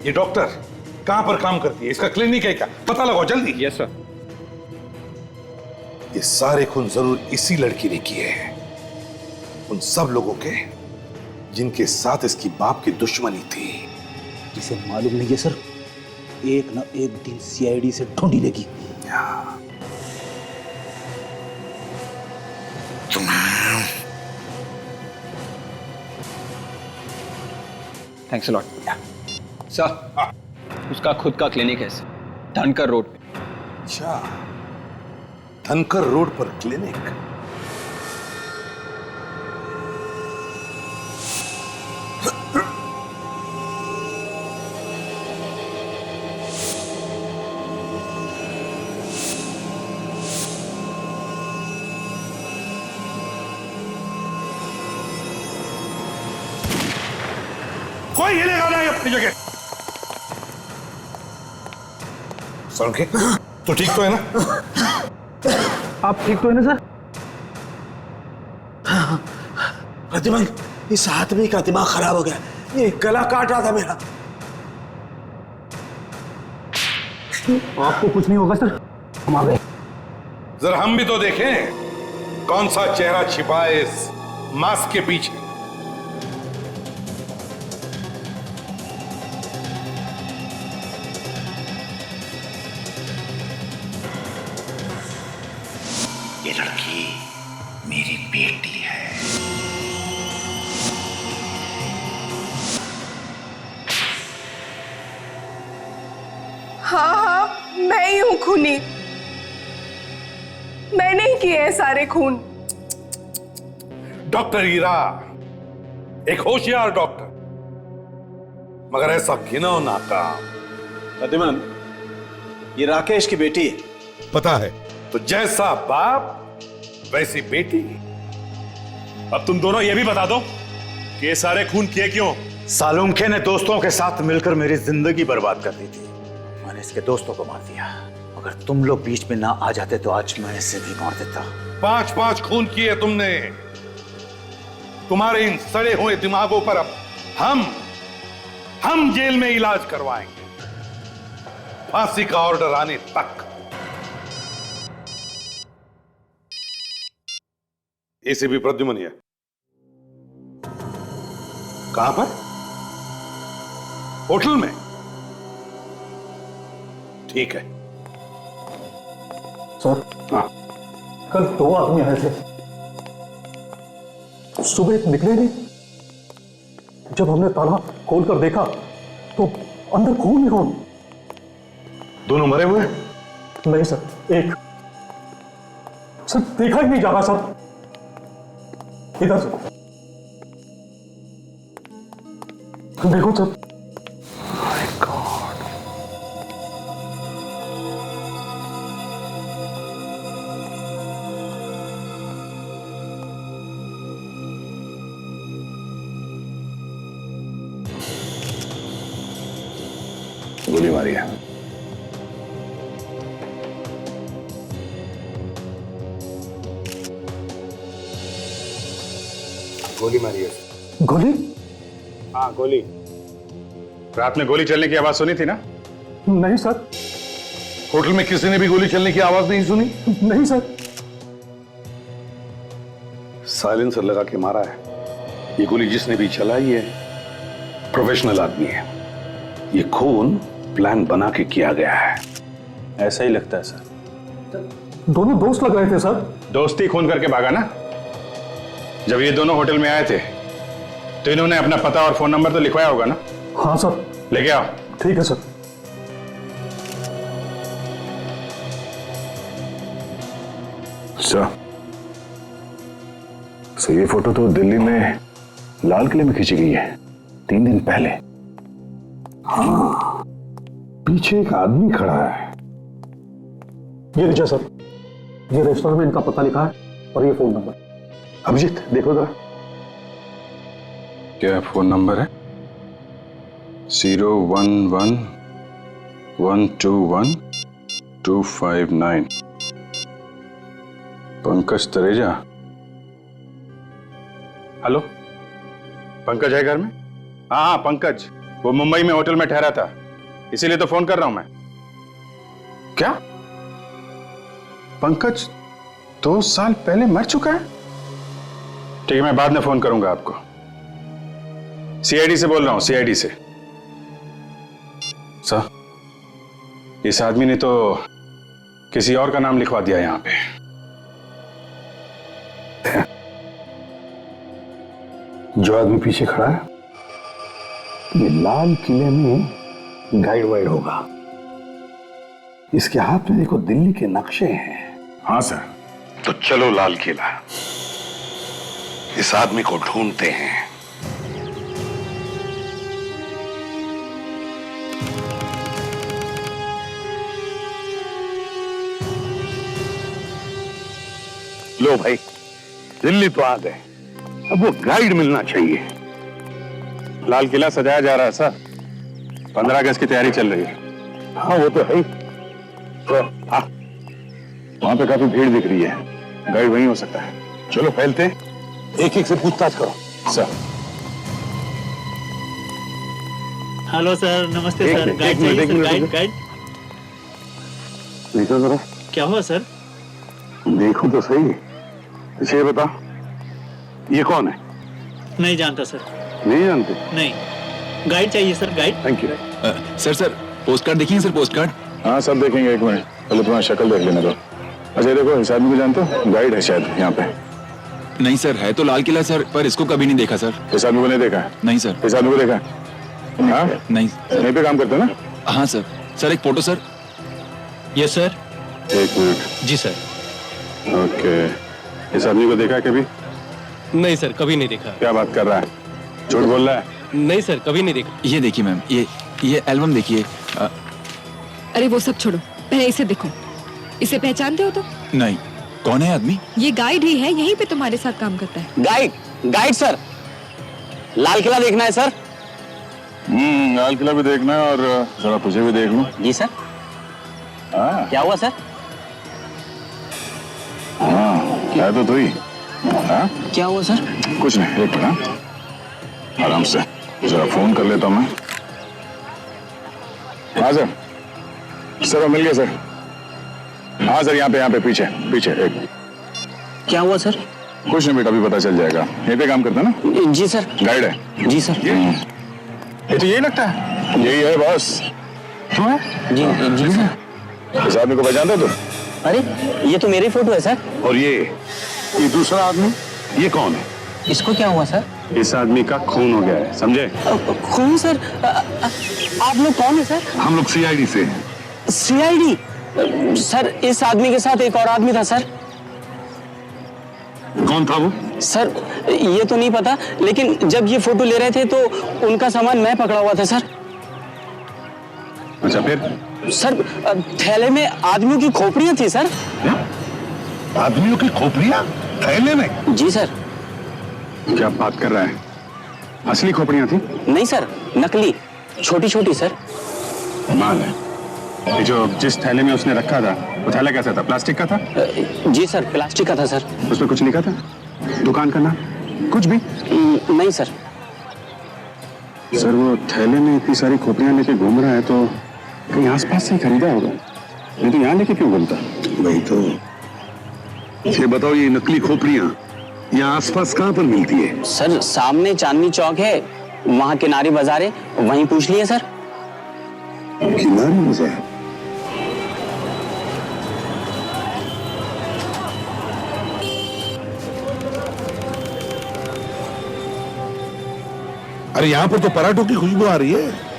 ये डॉक्टर कहां पर काम करती है, इसका क्लिनिक है क्या, पता लगाओ जल्दी। Yes sir. ये सारे खून जरूर इसी लड़की ने किए हैं, उन सब लोगों के जिनके साथ इसकी बाप की दुश्मनी थी। इसे मालूम नहीं है सर, एक ना एक दिन सीआईडी से ढूंढी लेगी। Thanks a lot. सर, उसका खुद का क्लिनिक है सर, धनकर रोड पे। अच्छा, धनकर रोड पर क्लिनिक। कोई हिलेगा नहीं अपनी जगह। सालुंखे, तो ठीक तो है ना? आप ठीक तो है ना सर? प्रतिबंध, इस आदमी का दिमाग खराब हो गया, ये गला काट रहा था मेरा। आपको कुछ नहीं होगा सर, हम आ गए। जरा हम भी तो देखें कौन सा चेहरा छिपा है इस मास्क के पीछे। ये लड़की मेरी बेटी है। हाँ हाँ, मैं ही हूँ खूनी। मैंने ही किए हैं सारे खून। डॉक्टर हीरा एक होशियार डॉक्टर, मगर ऐसा घिनौना काम। प्रतिमन, ये राकेश की बेटी है। पता है, तो जैसा बाप वैसी बेटी। अब तुम दोनों ये भी बता दो कि ये सारे खून किए क्यों? सालुंखे ने दोस्तों के साथ मिलकर मेरी जिंदगी बर्बाद कर दी थी। मैंने इसके दोस्तों को मार दिया। अगर तुम लोग बीच में ना आ जाते तो आज मैं इसे भी मार देता। 5-5 खून किए तुमने। तुम्हारे इन सड़े हुए दिमागों पर अब हम जेल में इलाज करवाएंगे, फांसी का ऑर्डर आने तक। एसीपी प्रद्युमन है। कहां पर? होटल में? ठीक है। सर, हाँ। कल 2 आदमी आए थे, सुबह निकले नहीं। जब हमने ताला खोलकर देखा तो अंदर खून ही खून। दोनों मरे हुए? नहीं सर, एक सर देखा ही नहीं जा रहा सर। इधर से देखो सर। My God. गोली मारी है। गोली मारी है। गोली? हाँ, गोली। रात में गोली चलने की आवाज सुनी थी ना? नहीं सर। होटल में किसी ने भी गोली चलने की आवाज नहीं सुनी? नहीं सर। साइलेंसर लगा के मारा है। ये गोली जिसने भी चलाई है प्रोफेशनल आदमी है। ये खून प्लान बना के किया गया है। ऐसा ही लगता है सर। दोनों दोस्त लग रहे थे सर। दोस्ती खून करके भागा ना? जब ये दोनों होटल में आए थे तो इन्होंने अपना पता और फोन नंबर तो लिखवाया होगा ना? हाँ सर। लेके आओ। ठीक है सर। सर, ये फोटो तो दिल्ली में लाल किले में खींची गई है 3 दिन पहले। हाँ, पीछे एक आदमी खड़ा है। ये लीजिए सर, ये रेस्टोरेंट में इनका पता लिखा है और ये फोन नंबर। अभिजीत देखो जरा। क्या फोन नंबर है? 011121259। पंकज तरेजा। हेलो, पंकज है घर में? हाँ हाँ पंकज, वो मुंबई में होटल में ठहरा था, इसीलिए तो फोन कर रहा हूं मैं। क्या पंकज 2 साल पहले मर चुका है? ठीक है, मैं बाद में फोन करूंगा आपको। सीआईडी से बोल रहा हूं, सीआईडी से। सर, इस आदमी ने तो किसी और का नाम लिखवा दिया यहां पे। जो आदमी पीछे खड़ा है ये लाल किले में गाइड वाइड होगा। इसके हाथ में देखो दिल्ली के नक्शे हैं। हाँ सर। तो चलो लाल किला, इस आदमी को ढूंढते हैं। लो भाई, दिल्ली तो आ गए, अब वो गाइड मिलना चाहिए। लाल किला सजाया जा रहा है सर, 15 अगस्त की तैयारी चल रही है। हाँ वो तो है। तो वहां पे काफी भीड़ दिख रही है, गाइड वहीं हो सकता है। चलो फैलते हैं, एक एक से पूछताछ करो। सर। हेलो सर, नमस्ते सर। गाइड एक मिनट, गाइड। देखो जरा। क्या हुआ सर? देखो तो सही, इसे बता, ये कौन है? नहीं जानता सर। नहीं जानते? नहीं। गाइड चाहिए sir, guide. Thank you. Sir post card देखेंगे सर, पोस्ट कार्ड। हाँ सब देखेंगे, एक मिनट पहले तुम्हारा शक्ल देख लेने दो। अच्छा देखो, इस आदमी को जानते हो? गाइड है शायद यहाँ पे। नहीं सर, है तो लाल किला सर, पर इसको कभी नहीं देखा सर। इस आदमी को नहीं देखा है? नहीं सर। इस आदमी को देखा है? हाँ नहीं। यहीं पे काम करते हो ना? हाँ सर। सर एक फोटो सर। Yes sir. एक मिनट। जी सर। ओके, इस आदमी को देखा कभी? नहीं सर, कभी नहीं देखा। क्या बात कर रहा है? झूठ बोल रहा है? नहीं सर, कभी नहीं देखा। ये देखिए मैम, ये एल्बम देखिए। अरे वो सब छोड़ो, पहले इसे देखो। इसे पहचानते हो तो? नहीं, कौन है आदमी? ये गाइड ही है, यहीं पे तुम्हारे साथ काम करता है। गाइड सर, लाल किला देखना है सर। लाल किला भी देखना है और जरा तुझे भी देख लूं। जी सर। क्या हुआ सर? क्या तो तू ही? क्या हुआ सर? कुछ नहीं, एक मिनट, आराम से जरा फोन कर लेता हूं मैं। हाँ सर, वो मिल गया सर। हाँ सर, यहाँ पे पीछे एक। क्या हुआ सर? कुछ नहीं बेटा, अभी पता चल जाएगा। यहीं पे काम करता है ना? जी सर। गाइड है? जी सर। ये तो यही लगता है। यही है बॉस। क्यों है? जी सर। इस आदमी को पहचानते हो तुम? अरे ये तो मेरी फोटो है सर। और ये दूसरा आदमी, ये कौन है? इसको क्या हुआ सर? इस आदमी का खून हो गया है, समझे? खून सर? आप लोग कौन है सर? हम लोग सीआईडी से। सीआईडी? सर इस आदमी के साथ एक और आदमी था सर। कौन था वो? सर ये तो नहीं पता, लेकिन जब ये फोटो ले रहे थे तो उनका सामान मैं पकड़ा हुआ था सर। अच्छा फिर? सर थैले में आदमियों की खोपड़ियां थी सर। आदमियों की खोपड़ियां थैले में? जी सर। क्या बात कर रहा है? असली खोपड़ियां थी? नहीं सर, नकली, छोटी छोटी सर। माल है। ये जो जिस थैले में उसने रखा था, वो थैला कैसा था? प्लास्टिक का था? जी सर, प्लास्टिक का था सर। उसमें कुछ लिखा था? दुकान का नाम? कुछ भी? नहीं सर। सर वो थैले में इतनी सारी खोपड़ियां लेके घूम रहा है तो कहीं आसपास से खरीदा होगा, नहीं तो यहाँ लेके क्यों घूमता? वही तो। ये बताओ, ये नकली खोपड़ियां यहाँ आसपास कहाँ पर मिलती है? सर सामने चांदनी चौक है, वहाँ किनारे बाजार है, वहीं पूछ लिए सर। किनारे बाजार? अरे यहाँ पर तो पराठों की खुशबू आ रही है।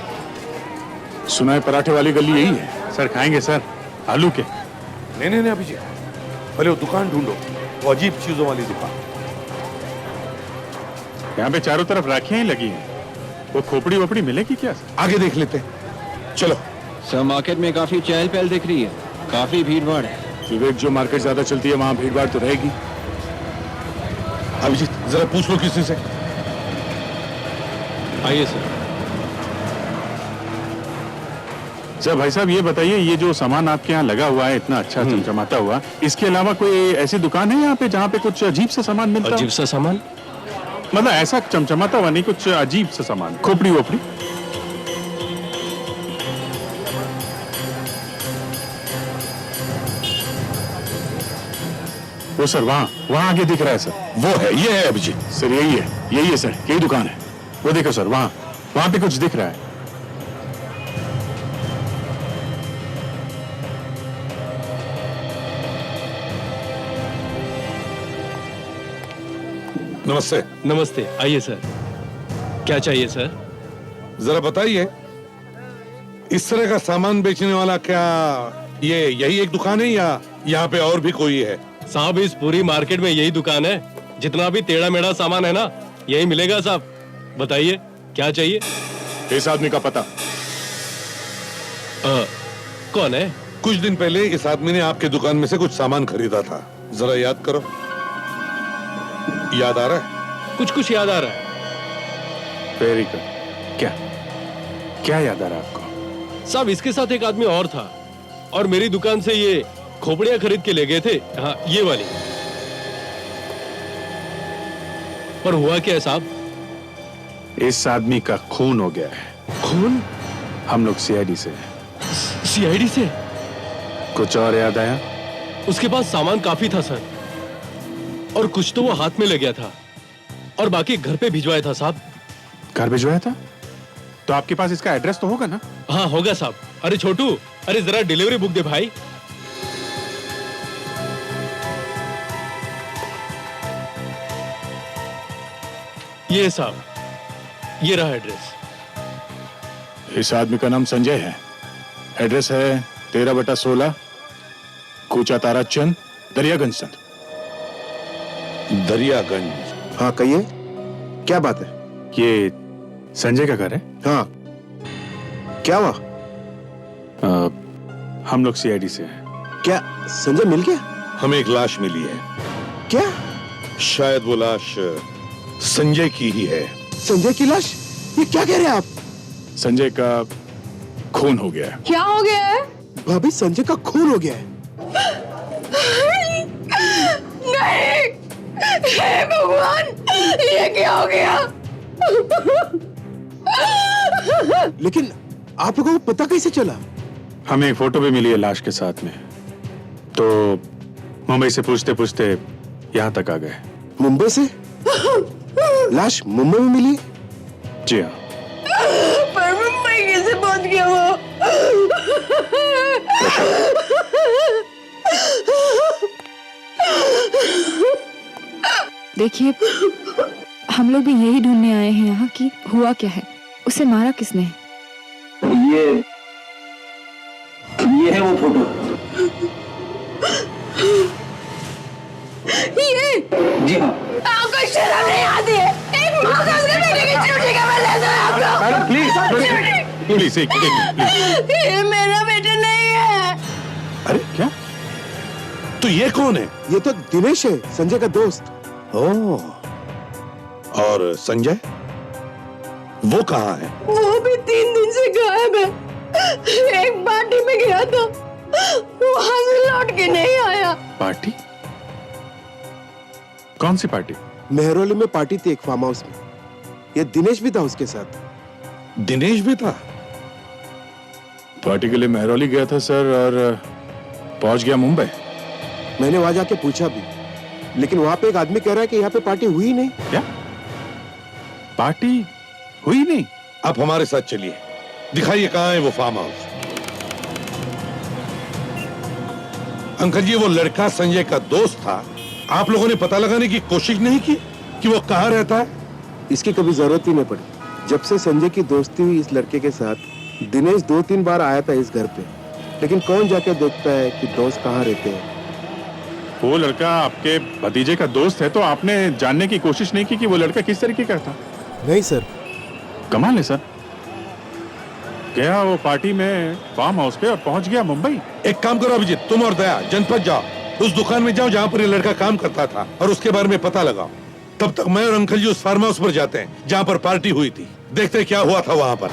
सुना है पराठे वाली गली यही है। सर खाएंगे सर, आलू के? नहीं अभिजीत, पहले वो दुकान ढूंढो, वो अजीब चीजों वाली दुकान। यहाँ पे चारों तरफ राखियां ही लगी हैं। वो खोपड़ी वोपड़ी मिलेगी क्या? आगे देख लेते हैं, चलो। सर मार्केट में काफी चहल पहल दिख रही है, काफी भीड़ भाड़ है। विवेक, जो मार्केट ज्यादा चलती है वहां भीड़ भाड़ तो रहेगी। अभिजीत जरा पूछ लो किसी से। आइए सर। सर भाई साहब ये बताइए, ये जो सामान आपके यहाँ लगा हुआ है इतना अच्छा चमचमाता हुआ, इसके अलावा कोई ऐसी दुकान है यहाँ पे जहाँ पे कुछ अजीब सा सामान मिलता है? अजीब सा सामान मतलब ऐसा चमचमाता हुआ नहीं, कुछ अजीब सा सामान, खोपड़ी वोपड़ी? वो सर वहाँ आगे दिख रहा है सर। वो है, ये है अभिजीत सर, यही है सर, यही दुकान है। वो देखो सर, वहाँ पे कुछ दिख रहा है। नमस्ते। नमस्ते, आइए सर। क्या चाहिए सर? जरा बताइए, इस तरह का सामान बेचने वाला क्या ये यही एक दुकान है या यहाँ पे और भी कोई है? साहब इस पूरी मार्केट में यही दुकान है, जितना भी टेढ़ा मेढ़ा सामान है ना यही मिलेगा साहब। बताइए क्या चाहिए? इस आदमी का पता? कौन है? कुछ दिन पहले इस आदमी ने आपके दुकान में से कुछ सामान खरीदा था, जरा याद करो। याद आ रहा है? कुछ याद आ रहा है। Very good. क्या याद आ रहा है आपको? साहब इसके साथ एक आदमी और था और मेरी दुकान से ये खोपड़ियां खरीद के ले गए थे। हाँ ये वाली। पर हुआ क्या है साहब? इस आदमी का खून हो गया है। खून? हम लोग सीआईडी से। सीआईडी से? कुछ और याद आया? उसके पास सामान काफी था सर, और कुछ तो वो हाथ में ले गया था और बाकी घर पे भिजवाया था साहब। घर भिजवाया था? तो आपके पास इसका एड्रेस तो होगा ना? हाँ होगा साहब। अरे छोटू, अरे जरा डिलीवरी बुक दे भाई। ये साहब, ये रहा एड्रेस। इस आदमी का नाम संजय है। एड्रेस है 13/16 कूचा ताराचंद दरियागंज सर। दरियागंज? हाँ कहिए, क्या बात है? ये संजय का घर है? हाँ। क्या हुआ? हम लोग सीआईडी से हैं। क्या संजय मिल गया? हमें एक लाश मिली है। क्या? शायद वो लाश संजय की ही है। संजय की लाश? ये क्या कह रहे हैं आप? संजय का खून हो गया है। क्या हो गया है? भाभी संजय का खून हो गया है? नहीं, हे भगवान, ये क्या हो गया? लेकिन आप लोगों को पता कैसे चला? हमें एक फोटो भी मिली है लाश के साथ में, तो मुंबई से पूछते पूछते यहाँ तक आ गए। मुंबई से? लाश मुंबई में मिली? जी हाँ। पर मुंबई कैसे पहुंच गया वो? देखिए, हम लोग भी यही ढूंढने आए हैं यहाँ कि हुआ क्या है, उसे मारा किसने? ये है वो फोटो। ये? जी हाँ। आपको शर्म नहीं आती है? एक माँ का उसके बेटे की ड्यूटी का मैं लेता हूँ आपको। मैडम प्लीज एक प्लीज। ये मेरा बेटा नहीं है। अरे क्या? तो ये कौन है? ये तो दिनेश है, संजय का दोस्त। ओह, और संजय वो कहाँ है? वो भी 3 दिन से गायब है। एक पार्टी में गया था, वहां से लौट के नहीं आया। पार्टी? कौन सी पार्टी? मेहरौली में पार्टी थी एक फार्म हाउस में। ये दिनेश भी था उसके साथ। दिनेश भी था? पार्टी के लिए मेहरौली गया था सर, और पहुंच गया मुंबई। मैंने वहां जाके पूछा भी, लेकिन वहां पे एक आदमी कह रहा है कि यहाँ पे पार्टी हुई नहीं। क्या? पार्टी हुई नहीं? आप हमारे साथ चलिए, दिखाइए कहाँ है वो फार्म हाउस। अंकल जी, वो लड़का संजय का दोस्त था। आप लोगों ने पता लगाने की कोशिश नहीं की कि वो कहाँ रहता है? इसकी कभी जरूरत ही नहीं पड़ी। जब से संजय की दोस्ती हुई इस लड़के के साथ, दिनेश 2-3 बार आया था इस घर पे, लेकिन कौन जाके देखता है कि दोस्त कहाँ रहते हैं। वो लड़का आपके भतीजे का दोस्त है, तो आपने जानने की कोशिश नहीं की कि वो लड़का किस तरीके का था? नहीं सर। कमाल है सर, गया वो पार्टी में फार्म हाउस पे और पहुंच गया मुंबई। एक काम करो अभिजीत, तुम और दया जनपद जाओ, उस दुकान में जाओ जहां पर ये लड़का काम करता था, और उसके बारे में पता लगाओ। तब तक मैं और अंकल जी उस फार्म हाउस पर जाते हैं जहां पर पार्टी हुई थी, देखते हैं क्या हुआ था वहां पर।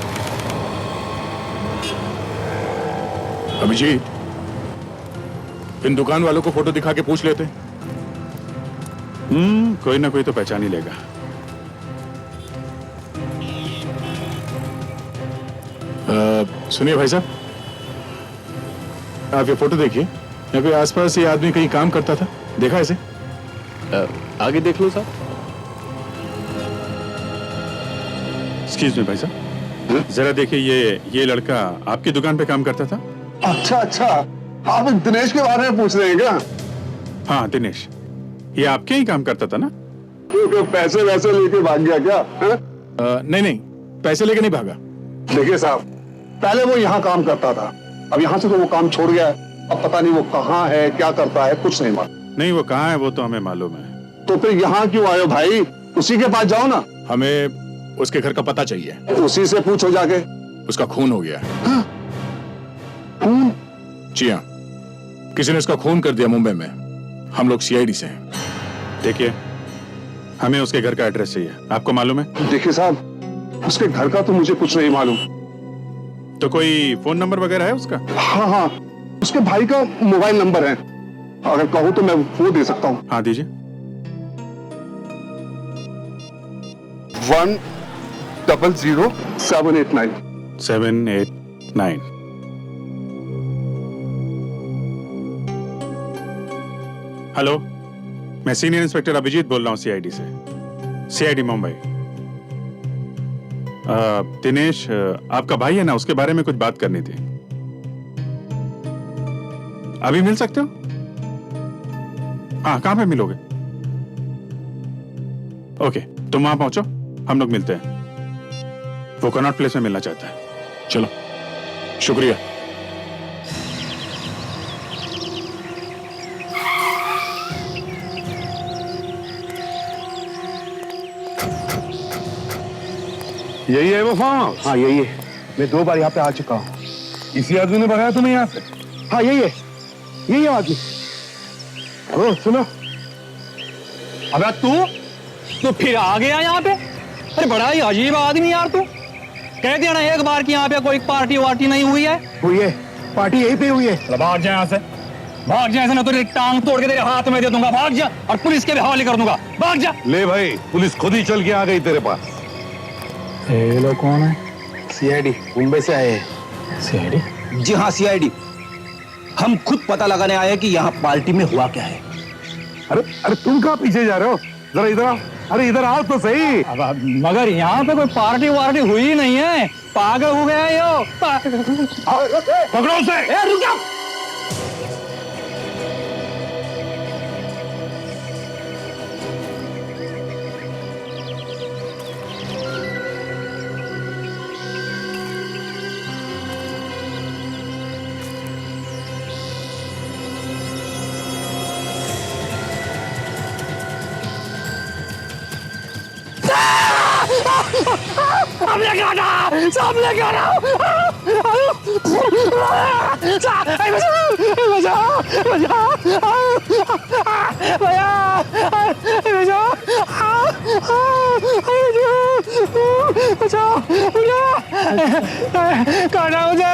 अभिजीत, इन दुकान वालों को फोटो दिखा के पूछ लेते। कोई ना कोई तो पहचान ही लेगा। सुनिए भाई साहब, आप ये फोटो देखिए। यहाँ पे आसपास ये आदमी कहीं काम करता था, देखा इसे? आगे देख लो साहब। एक्सक्यूज मी भाई साहब, जरा देखिए, ये लड़का आपकी दुकान पे काम करता था? अच्छा अच्छा, आप दिनेश के बारे में पूछ रहे हैं क्या? हाँ दिनेश, ये आपके ही काम करता था ना? क्यों पैसे वैसे लेके भाग गया क्या? नहीं, पैसे लेके नहीं भागा। देखिए साहब, पहले वो यहाँ काम करता था, अब यहाँ से तो वो काम छोड़ गया है। अब पता नहीं वो कहाँ है, क्या करता है, कुछ नहीं मालूम। नहीं, वो कहाँ है वो तो हमें मालूम है। तो फिर यहाँ क्यों आए हो भाई? उसी के पास जाओ ना। हमें उसके घर का पता चाहिए। उसी से पूछो जाके। उसका खून हो गया है। खून? जी हाँ, किसी ने उसका खून कर दिया मुंबई में। हम लोग सीआईडी से हैं। देखिए, हमें उसके घर का एड्रेस चाहिए, आपको मालूम है? देखिए साहब, उसके घर का तो मुझे कुछ नहीं मालूम। तो कोई फोन नंबर वगैरह है उसका? हाँ, उसके भाई का मोबाइल नंबर है, अगर कहूँ तो मैं वो दे सकता हूँ। हाँ दीजिए। 1000789। हेलो, मैं सीनियर इंस्पेक्टर अभिजीत बोल रहा हूँ सीआईडी से, सीआईडी मुंबई। दिनेश आपका भाई है ना, उसके बारे में कुछ बात करनी थी। अभी मिल सकते हो? हाँ, कहाँ पे मिलोगे? ओके, तुम वहां पहुंचो, हम लोग मिलते हैं। वो कनॉट प्लेस में मिलना चाहता है। चलो, शुक्रिया। यही है वो फार्म हाउस? हाँ यही है, मैं 2 बार यहाँ पे आ चुका हूँ। इसी आदमी ने भगाया तुम्हें यहाँ से? हाँ यही है आदमी। ओ सुनो, अबे तू फिर आ गया यहाँ पे? अरे बड़ा ही अजीब आदमी यार तू। कह दिया ना एक बार कि यहाँ पे कोई पार्टी वार्टी नहीं हुई है। हुई है, पार्टी यहीं पे हुई है। चलो भाग जा यहाँ से, भाग जा, ऐसे ना तो तेरी टांग तोड़ के तेरे हाथ में दे दूंगा। भाग जा और पुलिस के भी हवाले कर दूंगा। भाग जा। ले भाई, पुलिस खुद ही चल के आ गई तेरे पास। ये लोग कौन है? सीआईडी, मुंबई से आए हैं। सीआईडी? जी हाँ सीआईडी। हम खुद पता लगाने आए हैं कि यहाँ पार्टी में हुआ क्या है। अरे तुम कहाँ पीछे जा रहे हो? जरा इधर आओ। अरे इधर आओ तो सही। मगर यहाँ पे कोई पार्टी वार्टी हुई ही नहीं है। पागल हो गया यो। पकड़ो उसे। रुक जाओ। सामने गाना, सामने गाना। काटा मुझे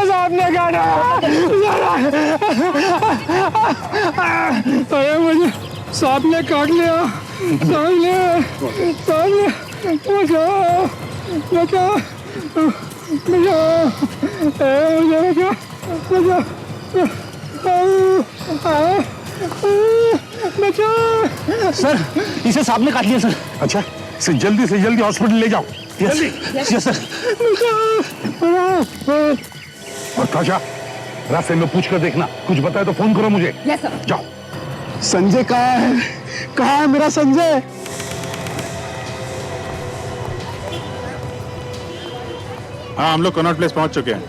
सामने काटा। अरे मुझे सांप ने काट लिया। सामने बचाओ, बचाओ, बचाओ, बचाओ। सर इसे सांप ने काट लिया सर। अच्छा, जल्दी से जल्दी हॉस्पिटल ले जाओ। Yes sir. और ताशा, रास्ते में पूछ कर देखना, कुछ बताए तो फोन करो मुझे। Yes sir. जाओ। संजय कहाँ है? कहाँ है मेरा संजय? हाँ, हम लोग कनॉट प्लेस पहुंच चुके हैं।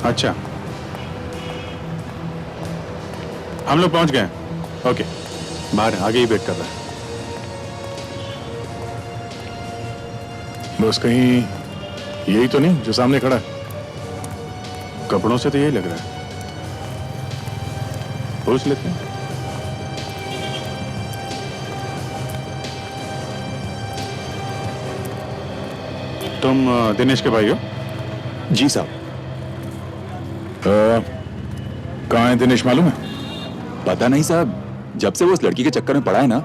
अच्छा, हम लोग पहुंच गए। ओके, बाहर आगे ही वेट कर रहा है। बस कहीं यही तो नहीं जो सामने खड़ा है? कपड़ों से तो यही लग रहा है। पूछ लेते हैं। तुम दिनेश के भाई हो? जी साहब। कहाँ है दिनेश मालूम है? पता नहीं साहब, जब से वो उस लड़की के चक्कर में पड़ा है ना,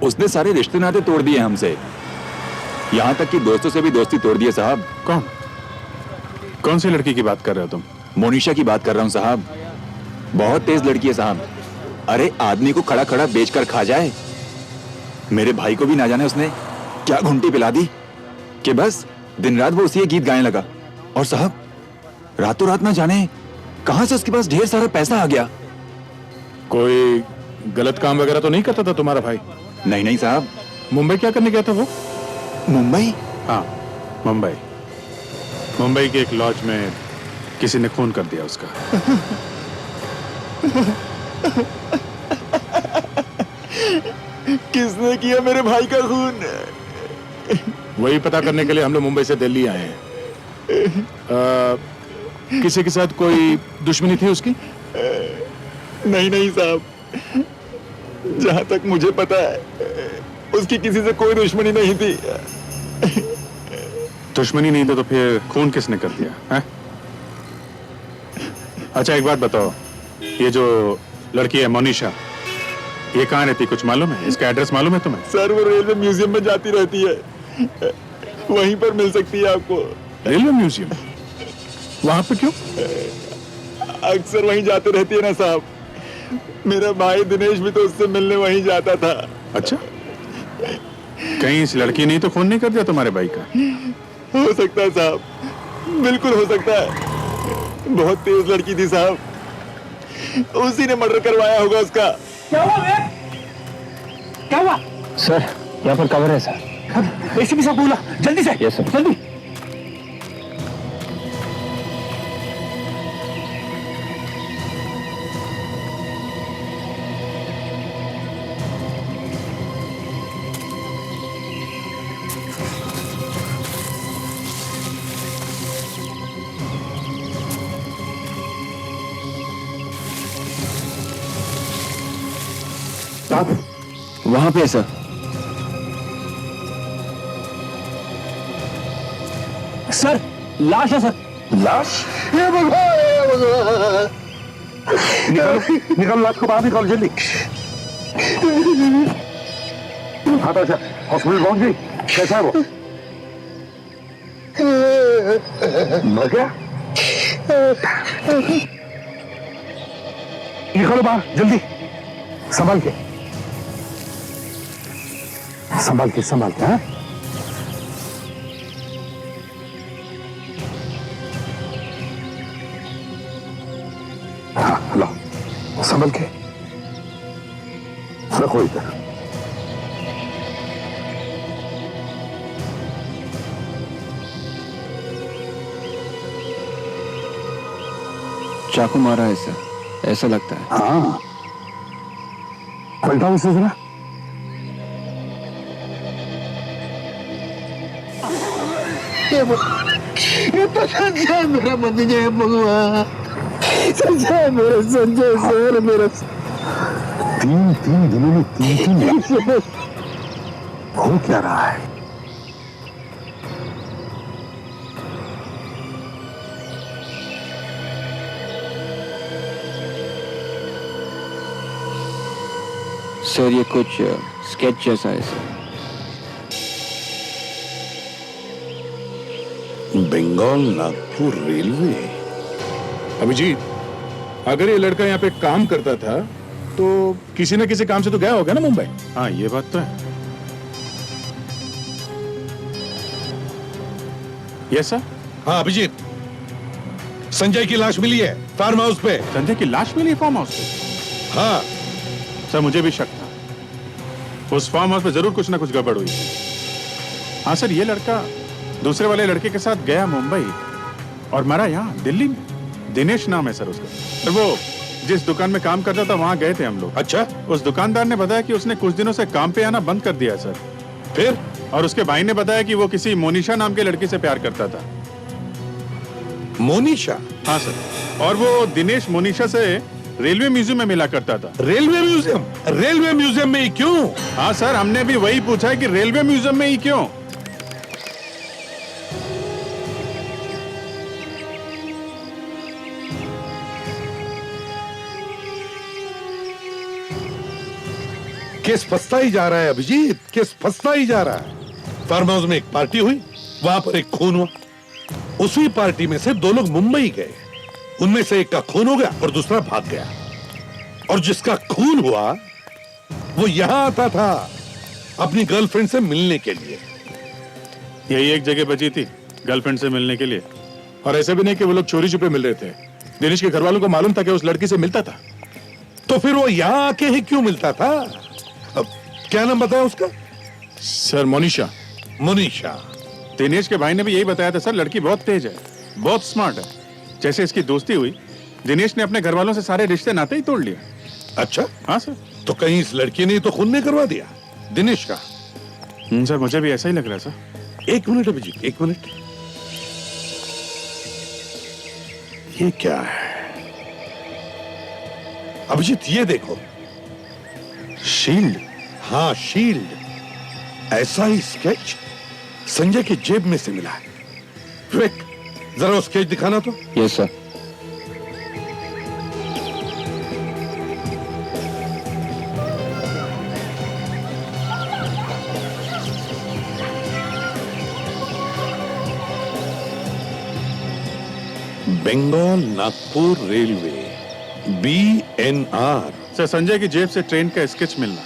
उसने सारे रिश्ते नाते तोड़ दिए हमसे। यहाँ तक कि दोस्तों से भी दोस्ती तोड़ दी है साहब। कौन सी लड़की की बात कर रहे हो तुम? मोनिशा की बात कर रहा हूँ साहब। बहुत तेज लड़की है साहब। अरे आदमी को खड़ा खड़ा बेच कर खा जाए। मेरे भाई को भी ना जाने उसने क्या घुंटी पिला दी कि बस दिन रात वो उसी गीत गाने लगा। और साहब रातों रात ना जाने कहां से उसके पास ढेर सारा पैसा आ गया। कोई गलत काम वगैरह तो नहीं करता था तुम्हारा भाई? नहीं नहीं साहब। मुंबई क्या करने गया था वो? मुंबई? हाँ मुंबई। मुंबई के एक लॉज में किसी ने खून कर दिया उसका। किसने किया मेरे भाई का खून? वही पता करने के लिए हम लोग मुंबई से दिल्ली आए हैं। किसी के साथ कोई दुश्मनी थी उसकी? नहीं नहीं साहब, जहां तक मुझे पता है उसकी किसी से कोई दुश्मनी नहीं थी। दुश्मनी नहीं थी तो फिर खून किसने कर दिया है? अच्छा एक बात बताओ, ये जो लड़की है मोनिशा, ये कहाँ रहती, कुछ मालूम है? इसका एड्रेस मालूम है तुम्हें? सर वो रेलवे म्यूजियम में जाती रहती है, वहीं पर मिल सकती है आपको। Railway museum? वहां पे क्यों? अक्सर वहीं जाते रहती है ना साहब। मेरा भाई दिनेश भी तो उससे मिलने वहीं जाता था। अच्छा, कहीं इस लड़की ने तो खून नहीं कर दिया तुम्हारे भाई का? हो सकता है साहब, बिल्कुल हो सकता है। बहुत तेज लड़की थी साहब, उसी ने मर्डर करवाया होगा उसका। क्या हुआ बे? क्या हुआ? सर यहाँ पर कवर है सर। एसीपी साहब बोला, जल्दी से। Yes sir. जल्दी। साथ? वहां पे है सर। सर लाश है सर। लाश? ये भगवान! निकल लाश को बाहर निकाल जल्दी। हाँ तो अच्छा हॉस्पिटल पहुंच गई? कैसा है वो? मर गया? निकालो बाहर जल्दी, संभाल के संभाल के संभाल के। हाँ हाँ लो संभल के रखो इधर। चाकू मारा है सर, ऐसा लगता है। हाँ पलटाओ इसे जरा। ये तो संजय मेरा भतीजा है भगवान, संजय मेरा संजय सर मेरा। तीन दिनों में तीन हो क्या रहा है? सर ये कुछ स्केच जैसा है सर। बंगाल नागपुर रेलवे। अभिजीत, अगर ये लड़का यहाँ पे काम करता था तो किसी न किसी काम से तो गया होगा ना मुंबई। हाँ ये बात तो है। Yes sir. हाँ अभिजीत, संजय की लाश मिली है फार्म हाउस पे। संजय की लाश मिली है फार्म हाउस पे? हाँ सर मुझे भी शक था, उस फार्म हाउस पे जरूर कुछ ना कुछ गड़बड़ हुई। हाँ सर, ये लड़का दूसरे वाले लड़के के साथ गया मुंबई और मरा यहाँ दिल्ली में। दिनेश नाम है सर उसका। सर वो जिस दुकान में काम करता था वहां गए थे हम लोग। अच्छा? उस दुकानदार ने बताया कि उसने कुछ दिनों से काम पे आना बंद कर दिया सर। फिर? और उसके भाई ने बताया कि वो किसी मोनिशा नाम के लड़की से प्यार करता था। मोनिशा? हाँ सर, और वो दिनेश मोनिशा से रेलवे म्यूजियम में मिला करता था। Railway museum? रेलवे म्यूजियम में ही क्यों? हाँ सर, हमने भी वही पूछा है कि रेलवे म्यूजियम में ही क्यों। केस फंसता ही जा रहा है अभिजीत, केस फंसता ही जा रहा है। फार्म हाउस में एक पार्टी हुई, वहां पर एक खून हुआ। उसी पार्टी में से दो लोग मुंबई गए, उनमें से एक का खून हो गया और दूसरा भाग गया। और जिसका खून हुआ वो यहां आता था अपनी गर्लफ्रेंड से मिलने के लिए। यही एक जगह बची थी गर्लफ्रेंड से मिलने के लिए। और ऐसे भी नहीं कि वो लोग चोरी छुपे मिल रहे थे। दिनेश के घर वालों को मालूम था कि उस लड़की से मिलता था। तो फिर वो यहां आके ही क्यों मिलता था? अब क्या नाम बताया उसका? सर मोनिशा। मोनिशा। दिनेश के भाई ने भी यही बताया था सर, लड़की बहुत तेज है, बहुत स्मार्ट है। जैसे इसकी दोस्ती हुई, दिनेश ने अपने घर वालों से सारे रिश्ते नाते ही तोड़ लिए। अच्छा? हाँ सर। तो कहीं इस लड़की ने तो खून नहीं करवा दिया दिनेश का? सर मुझे भी ऐसा ही लग रहा है सर। एक मिनट अभिजीत, एक मिनट। ये क्या है अभिजीत? ये देखो, शील्ड। हाँ शील्ड। ऐसा ही स्केच संजय की जेब में से मिला है। विवेक, जरा वो स्केच दिखाना तो। Yes sir. Bengal Nagpur railway, BNR। Sir Sanjay की जेब से ट्रेन का स्केच मिलना,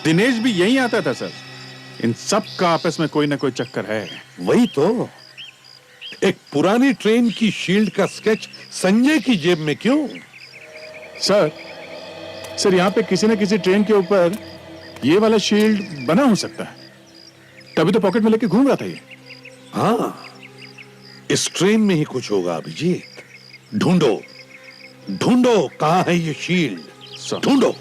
दिनेश भी यहीं आता था सर। इन सब का आपस में कोई ना कोई चक्कर है। वही तो, एक पुरानी ट्रेन की शील्ड का स्केच संजय की जेब में क्यों? सर यहाँ पे किसी न किसी ट्रेन के ऊपर ये वाला शील्ड बना हो सकता है, तभी तो पॉकेट में लेके घूम रहा था ये। हाँ, इस ट्रेन में ही कुछ होगा अभिजीत। ढूंढो ढूंढो, कहां है ये शील्ड, ढूंढो।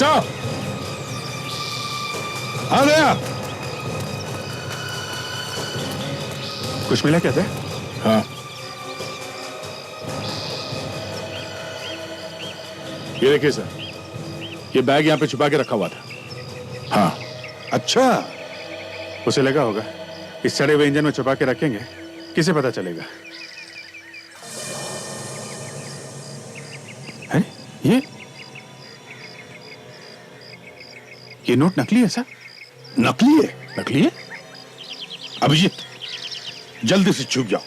साहब आ गया। कुछ मिला क्या थे? हाँ, ये देखिए सर, ये बैग यहाँ पे छुपा के रखा हुआ था। हाँ, अच्छा। उसे लगा होगा इस सड़े हुए इंजन में छुपा के रखेंगे, किसे पता चलेगा। है? ये नोट नकली है सर? नकली है? नकली है? अभिजीत, जल्दी से छुप जाओ,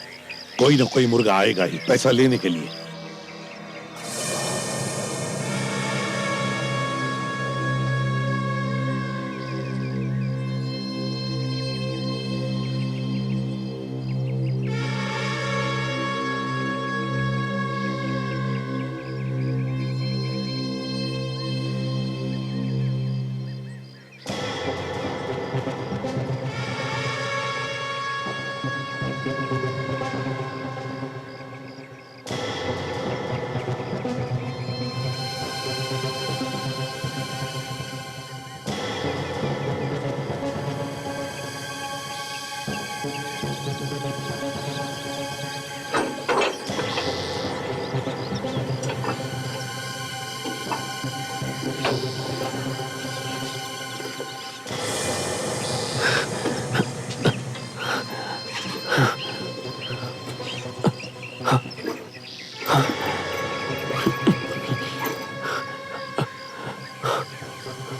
कोई ना कोई मुर्गा आएगा ही पैसा लेने के लिए।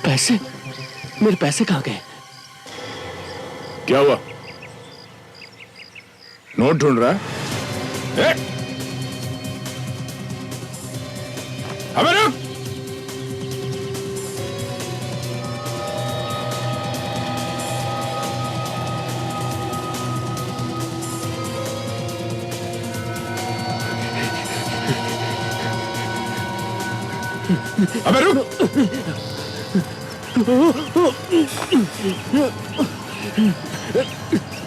पैसे? मेरे पैसे कहाँ गए? क्या हुआ? नोट ढूंढ रहा है? अबे रुक! अबे रुक!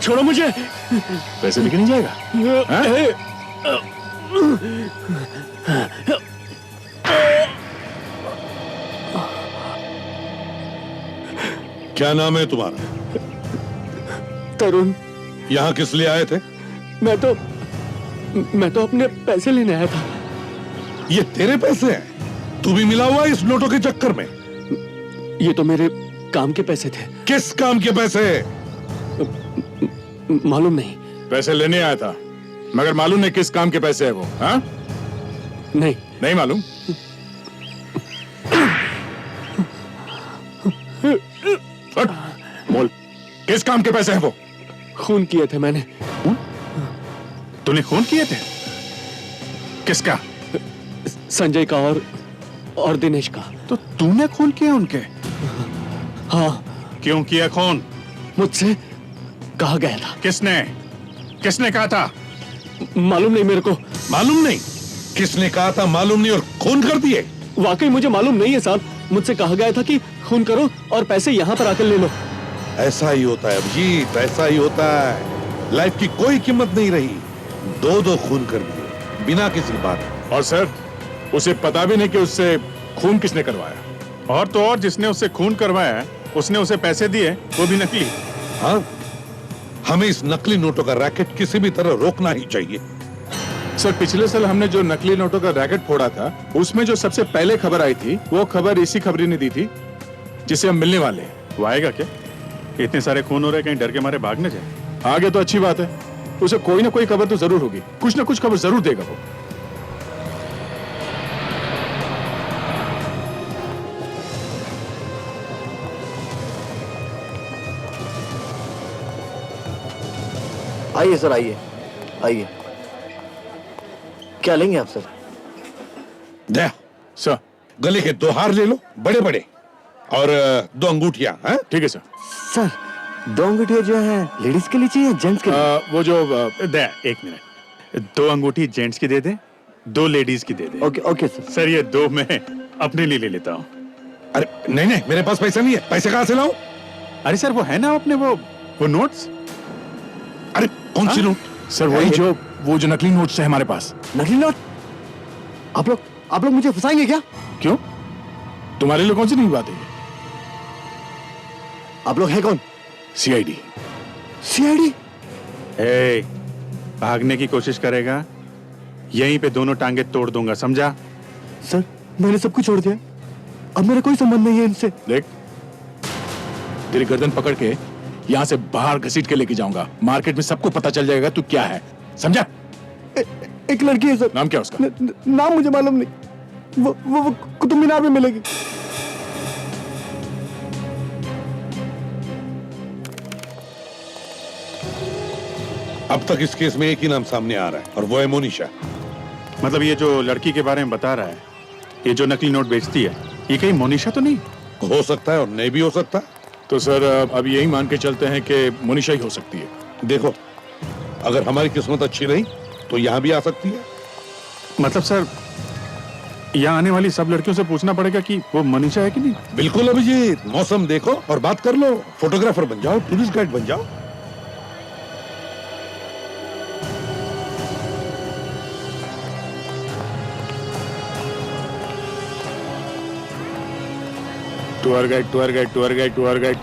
छोड़ो मुझे। पैसे लेके नहीं जाएगा? क्या नाम है तुम्हारा? तरुण। यहाँ किस लिए आए थे? मैं तो अपने पैसे लेने आया था। ये तेरे पैसे हैं? तू भी मिला हुआ इस नोटों के चक्कर में? ये तो मेरे काम के पैसे थे। किस काम के पैसे? मालूम नहीं। पैसे लेने आया था, मगर मालूम नहीं किस काम के पैसे है वो। हाँ? नहीं मालूम? बोल, किस काम के पैसे हैं वो? खून किए थे मैंने। तूने खून किए थे? किसका? संजय का और दिनेश का। तो तूने खून किया उनके? हाँ। क्यों किया खून? मुझसे कहा गया था। किसने कहा था? मालूम नहीं मेरे को। मालूम नहीं? किसने कहा था मालूम नहीं और खून कर दिए? वाकई मुझे मालूम नहीं है साहब। मुझसे कहा गया था कि खून करो और पैसे यहाँ पर आकर ले लो। ऐसा ही होता है अभिजीत, ऐसा ही होता है। लाइफ की कोई कीमत नहीं रही, दो खून कर दिए बिना किसी बात। और सर, उसे पता भी नहीं कि उससे खून किसने करवाया। और तो और जिसने उससे खून करवाया उसने उसे पैसे दिए, वो भी नकली। हाँ, हमें इस नकली नोटों का रैकेट किसी भी तरह रोकना ही चाहिए। सर, पिछले साल हमने जो नकली नोटों का रैकेट फोड़ा था, उसमें जो सबसे पहले खबर आई थी, वो खबर इसी खबरी ने दी थी जिसे हम मिलने वाले हैं। वो आएगा क्या? इतने सारे खून हो रहे, कहीं डर के मारे भाग न जाए। आगे तो अच्छी बात है, उसे कोई ना कोई खबर तो जरूर होगी, कुछ ना कुछ खबर जरूर देगा वो। आइए सर, आइए। क्या लेंगे आप सर? दे सर, गले के 2 हार ले लो, बड़े बड़े, और 2 अंगूठियां। ठीक है सर। सर, 2 अंगूठियां जो है लेडीज के लिए चाहिए, जेंट्स के लिए? वो जो दे, 1 मिनट। 2 अंगूठी जेंट्स की दे दे, 2 लेडीज की दे दे। Okay sir. सर, ये 2 मैं अपने लिए ले लेता हूँ। अरे नहीं, मेरे पास पैसा नहीं है। पैसे कहाँ से लाऊं? अरे सर, वो है ना अपने वो नोट्स। अरे कौन सी नोट? सर, वही वो जो नकली नोट्स है हमारे पास। नकली नोट? आप लोग मुझे फंसाएंगे क्या? क्यों? तुम्हारे लिए कौन सी नई बात है? आप लोग हैं कौन? सीआईडी। सीआईडी? ए, भागने की कोशिश करेगा, यहीं पे दोनों टांगे तोड़ दूंगा, समझा? सर, मैंने सब कुछ छोड़ दिया, अब मेरा कोई संबंध नहीं है इनसे। देख, तेरी गर्दन पकड़ के यहाँ से बाहर घसीट के लेके जाऊंगा। मार्केट में सबको पता चल जाएगा तू क्या है, समझा? एक लड़की है सर। नाम क्या उसका? नाम मुझे मालूम नहीं, वो कुतुब मीनार में मिलेगी। अब तक इस केस में एक ही नाम सामने आ रहा है और वो है मोनिशा। मतलब ये जो लड़की के बारे में बता रहा है, ये जो नकली नोट बेचती है, ये कहीं मोनिशा तो नहीं? हो सकता है और नहीं भी हो सकता। तो सर अब यही मान के चलते हैं कि मोनिशा ही हो सकती है। देखो, अगर हमारी किस्मत अच्छी रही तो यहाँ भी आ सकती है। मतलब सर, यहाँ आने वाली सब लड़कियों से पूछना पड़ेगा कि वो मनीषा है कि नहीं? बिल्कुल अभिजीत, मौसम देखो और बात कर लो। फोटोग्राफर बन जाओ, टूरिस्ट गाइड बन जाओ। Tour guide, tour guide, tour guide, tour guide.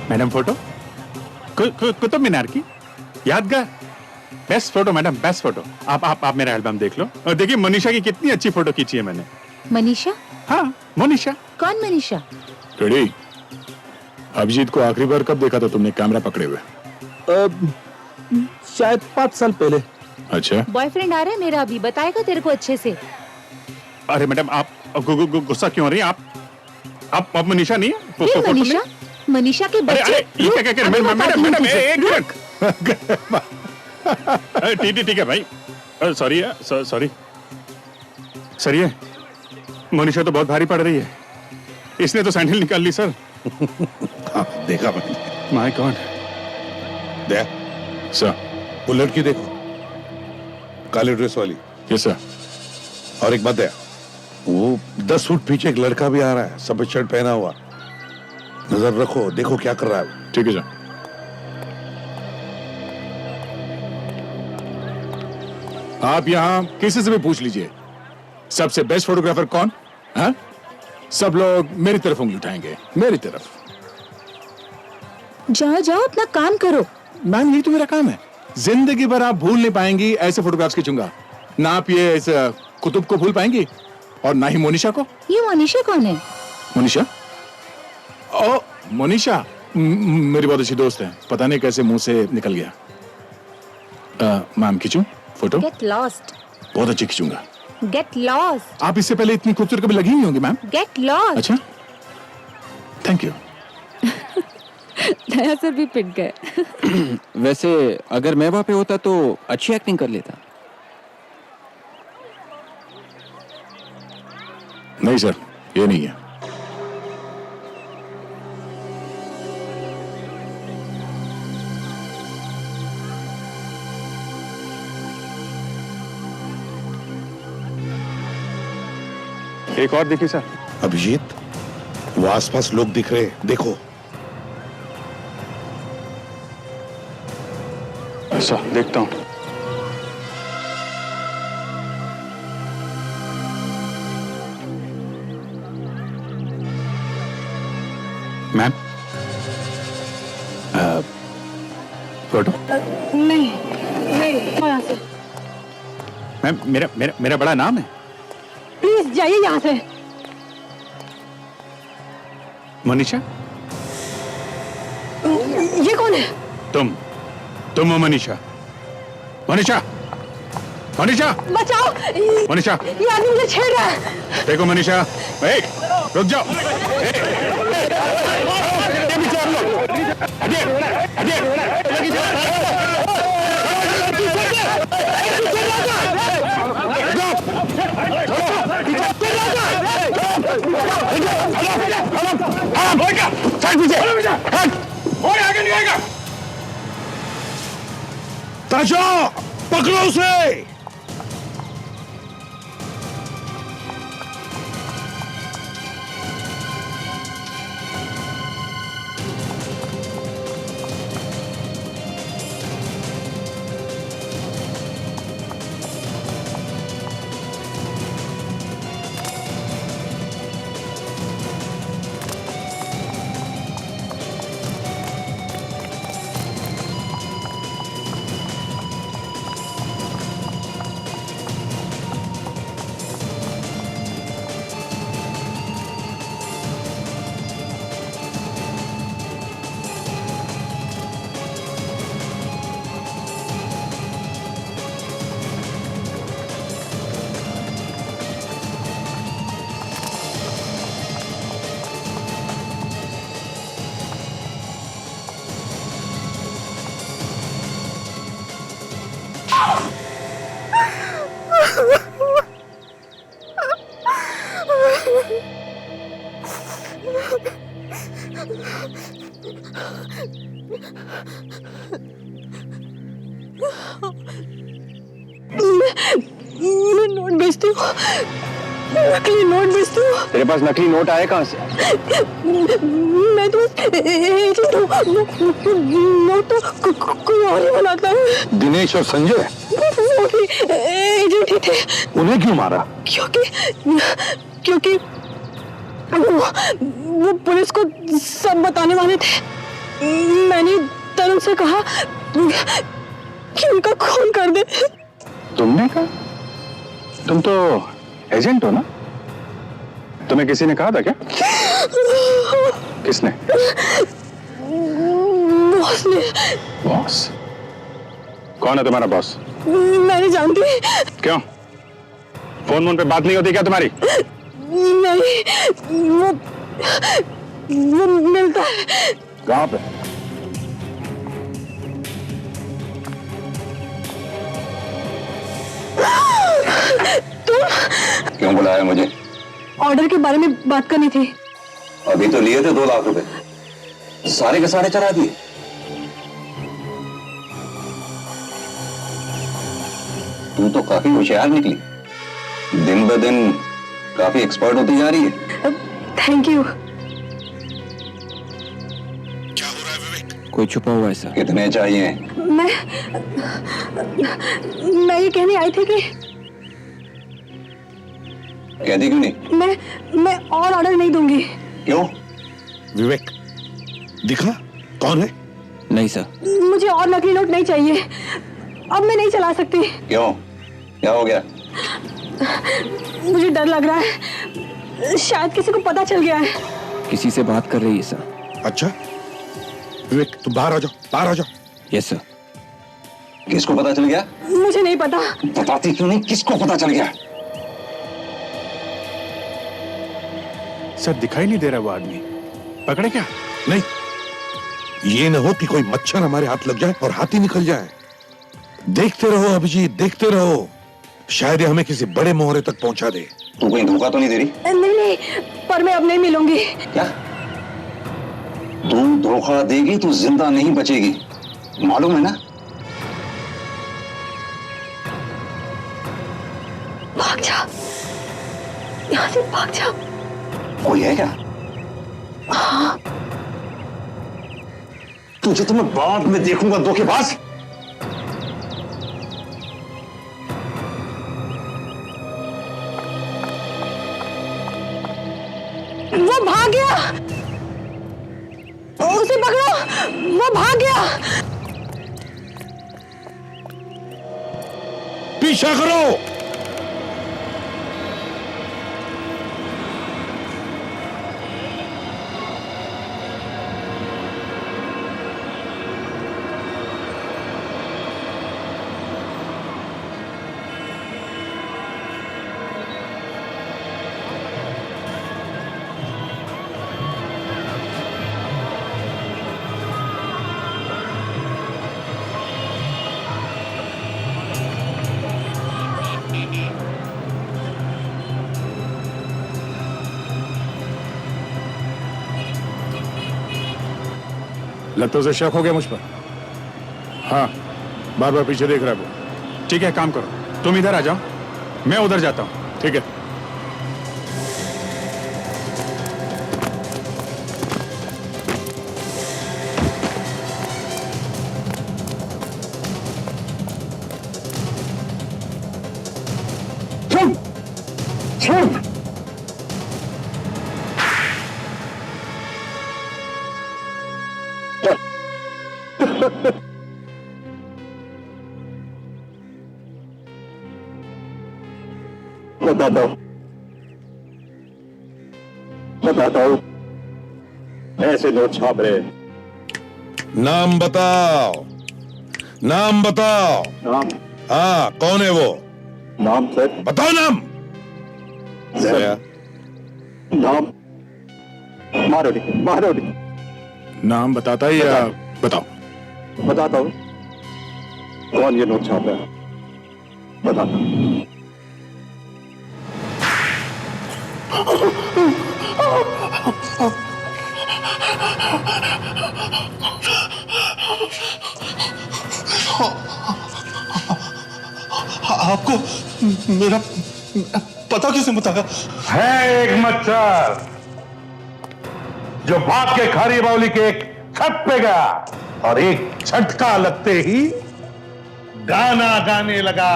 Madam photo Qutub Minar की यादगार, best photo madam, best photo. आप मेरा एल्बम देख लो और देखिए मनीषा की कितनी अच्छी फोटो खींची है मैंने। मनीषा? हाँ, मोनिशा। कौन मनीषा? रेडी? अभिजीत को आखिरी बार कब देखा था तुमने कैमरा पकड़े हुए? शायद 5 साल पहले। अच्छा, बॉयफ्रेंड आ रहा है मेरा अभी, बताएगा तेरे को अच्छे से। अरे मैडम, आप गुस्सा क्यों हो रही हैं? आप मनीषा नहीं है? फिर मनीषा? मनीषा के बच्चे? ये क्या कह रहे हैं? मैडम एक मिनट। ठीक है भाई, सॉरी सर, ये मनीषा तो बहुत भारी पड़ रही है, इसने तो सैंडल निकाल ली सर। हाँ, देखा मैंने। My God. सर, वो लड़की देखो, काले ड्रेस वाली। Yes sir. और एक बात है, वो 10 फुट पीछे एक लड़का भी आ रहा है, सफेद शर्ट पहना हुआ। नजर रखो, देखो क्या कर रहा है। ठीक है सर। आप यहाँ किसी से भी पूछ लीजिए, सबसे बेस्ट फोटोग्राफर कौन? हाँ? सब लोग मेरी तरफ उंगली उठाएंगे, मेरी तरफ। जाओ जाओ, अपना काम करो। मैम, यही तो मेरा काम है। जिंदगी भर आप भूल नहीं पाएंगी ऐसे फोटोग्राफ्स खींचूंगा। ना आप ये इस कुतुब को भूल पाएंगी और ना ही मोनिशा को। ये मोनिशा कौन है? मोनिशा? ओ, मोनिशा मेरी बहुत अच्छी दोस्त है, पता नहीं कैसे मुंह से निकल गया। मैम, खींचूं फोटो? Get lost. बहुत अच्छी खींचूंगा। Get lost. आप इससे पहले इतनी खूबसूरत कभी लगी नहीं होंगी मैम। Get lost. अच्छा, थैंक यू। नया सर भी पिट गए। वैसे अगर मैं वहां पे होता तो अच्छी एक्टिंग कर लेता। नहीं सर, ये नहीं है। एक और देखिए सर। अभिजीत, वो आसपास लोग दिख रहे हैं, देखो। अच्छा, देखता हूं। Ma'am, photo? नहीं यहाँ से। मैम, मेरा बड़ा नाम है। प्लीज जाइए यहाँ से। मनीषा? ये कौन है? तुम हो मनीषा? मनीषा? मनीषा? बचाओ! मनीषा? ये आदमी मुझे छेड़ रहा है। देखो मनीषा, रुक जाओ। आगे नहीं आएगा। ताशा पकड़ो उसे। मैं नोट बेचती हूँ, नकली नोट बेचती हूँ। तेरे पास नकली नोट आए कहाँ से? मैं तो एजेंट हूँ, नोट तो कोई और ही बनाता है। दिनेश और संजय वो भी एजेंट ही थे। उन्हें क्यों मारा? क्योंकि वो पुलिस को सब बताने वाले थे। मैंने तरुण से कहा कि उनका खून कर दे। तुमने कहा? तुम तो एजेंट हो ना? तुम्हें किसी ने कहा था क्या? किसने? बॉस ने। बॉस? कौन है तुम्हारा बॉस? मैं नहीं जानती। क्यों? फोन पे बात नहीं होती क्या तुम्हारी? नहीं, वो मिलता है। कहाँ पे? तुम? क्यों बुलाया मुझे? ऑर्डर के बारे में बात करनी थी। अभी तो लिए थे 2 लाख रुपए, सारे के सारे चला दिए। तू तो काफी होशियार निकली, दिन ब दिन काफी एक्सपर्ट होती जा रही है। Thank you. कोई छुपा हुआ है सर? कितने चाहिए? मैं ये कहने आई थी कि कहती क्यों नहीं? मैं और ऑर्डर नहीं दूंगी। क्यों? विवेक दिखा कौन है? नहीं सर। मुझे और नकली नोट नहीं चाहिए, अब मैं नहीं चला सकती। क्यों? क्या हो गया? मुझे डर लग रहा है, शायद किसी को पता चल गया है। किसी से बात कर रही है सर। अच्छा विवेक तुम बाहर आ जाओ, बाहर आ जाओ। Yes sir. किसको पता चल गया? मुझे नहीं पता। बताती क्यों नहीं? किसको पता चल गया? सर दिखाई नहीं दे रहा वो आदमी, पकड़े क्या? नहीं, ये न हो कि कोई मच्छर हमारे हाथ लग जाए और हाथ ही निकल जाए। देखते रहो अभिजीत, देखते रहो, शायद ये हमें किसी बड़े मोहरे तक पहुंचा दे। तू कहीं धोखा तो नहीं दे रही? नहीं, पर मैं अब नहीं मिलूंगी। क्या? तू धोखा देगी तो जिंदा नहीं बचेगी, मालूम है ना? भाग जा, यहाँ से भाग जा। कोई है क्या? हाँ। तुझे तो मैं बाद में देखूंगा धोखेबाज। वो भाग गया, उसे पकड़ो, वो भाग गया। पीछा करो। लगता उसे शक हो गया मुझ पर। हाँ, बार बार पीछे देख रहा है वो। ठीक है, काम करो, तुम इधर आ जाओ, मैं उधर जाता हूँ। ठीक है। बताता हूँ ऐसे नोट छाप रहे। नाम बताओ, नाम बताओ। नाम? हाँ, कौन है वो? नाम सर? बताओ नाम। सर, नाम मारोडी। मारोडी। नाम बताता है या बताओ? बताता हूँ। कौन ये नोट छाप रहा है? बताता हूँ। आपको मेरा पता किसने बताया? है एक मच्छर जो भाग के खारी बावली के एक छत पे गया और एक झटका लगते ही गाना गाने लगा।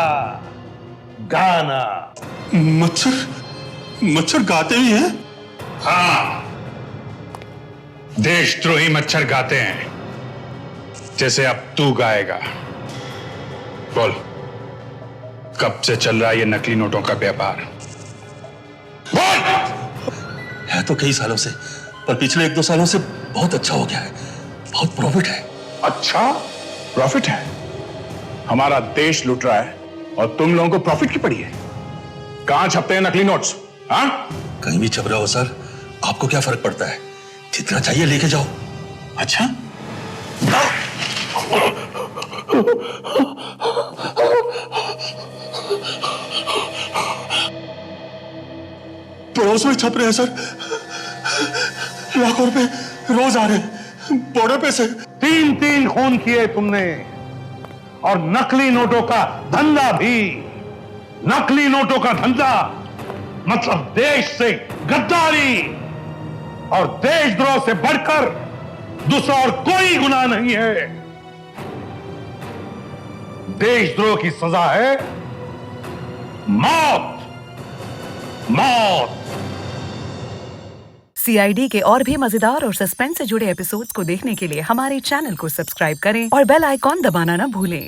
गाना। मच्छर गाते ही हैं? हाँ, देशद्रोही मच्छर गाते हैं, जैसे अब तू गाएगा। बोल, कब से चल रहा है ये नकली नोटों का व्यापार? है तो कई सालों से, पर पिछले 1-2 सालों से बहुत अच्छा हो गया है, बहुत प्रॉफिट है। अच्छा, प्रॉफिट है? हमारा देश लूट रहा है और तुम लोगों को प्रॉफिट की पड़ी है? कहां छपते हैं नकली नोट्स? हाँ? कहीं भी छप रहा हो सर, आपको क्या फर्क पड़ता है? जितना चाहिए लेके जाओ। अच्छा, पड़ोस में छप रहे हैं सर, लाखों रुपए रोज आ रहे हैं बॉर्डर पे से। 3 खून किए तुमने और नकली नोटों का धंधा भी। नकली नोटों का धंधा मतलब देश से गद्दारी, और देशद्रोह से बढ़कर दूसरा और कोई गुनाह नहीं है। देशद्रोह की सजा है मौत। मौत। CID के और भी मजेदार और सस्पेंस से जुड़े एपिसोड्स को देखने के लिए हमारे चैनल को सब्सक्राइब करें और बेल आइकॉन दबाना ना भूलें।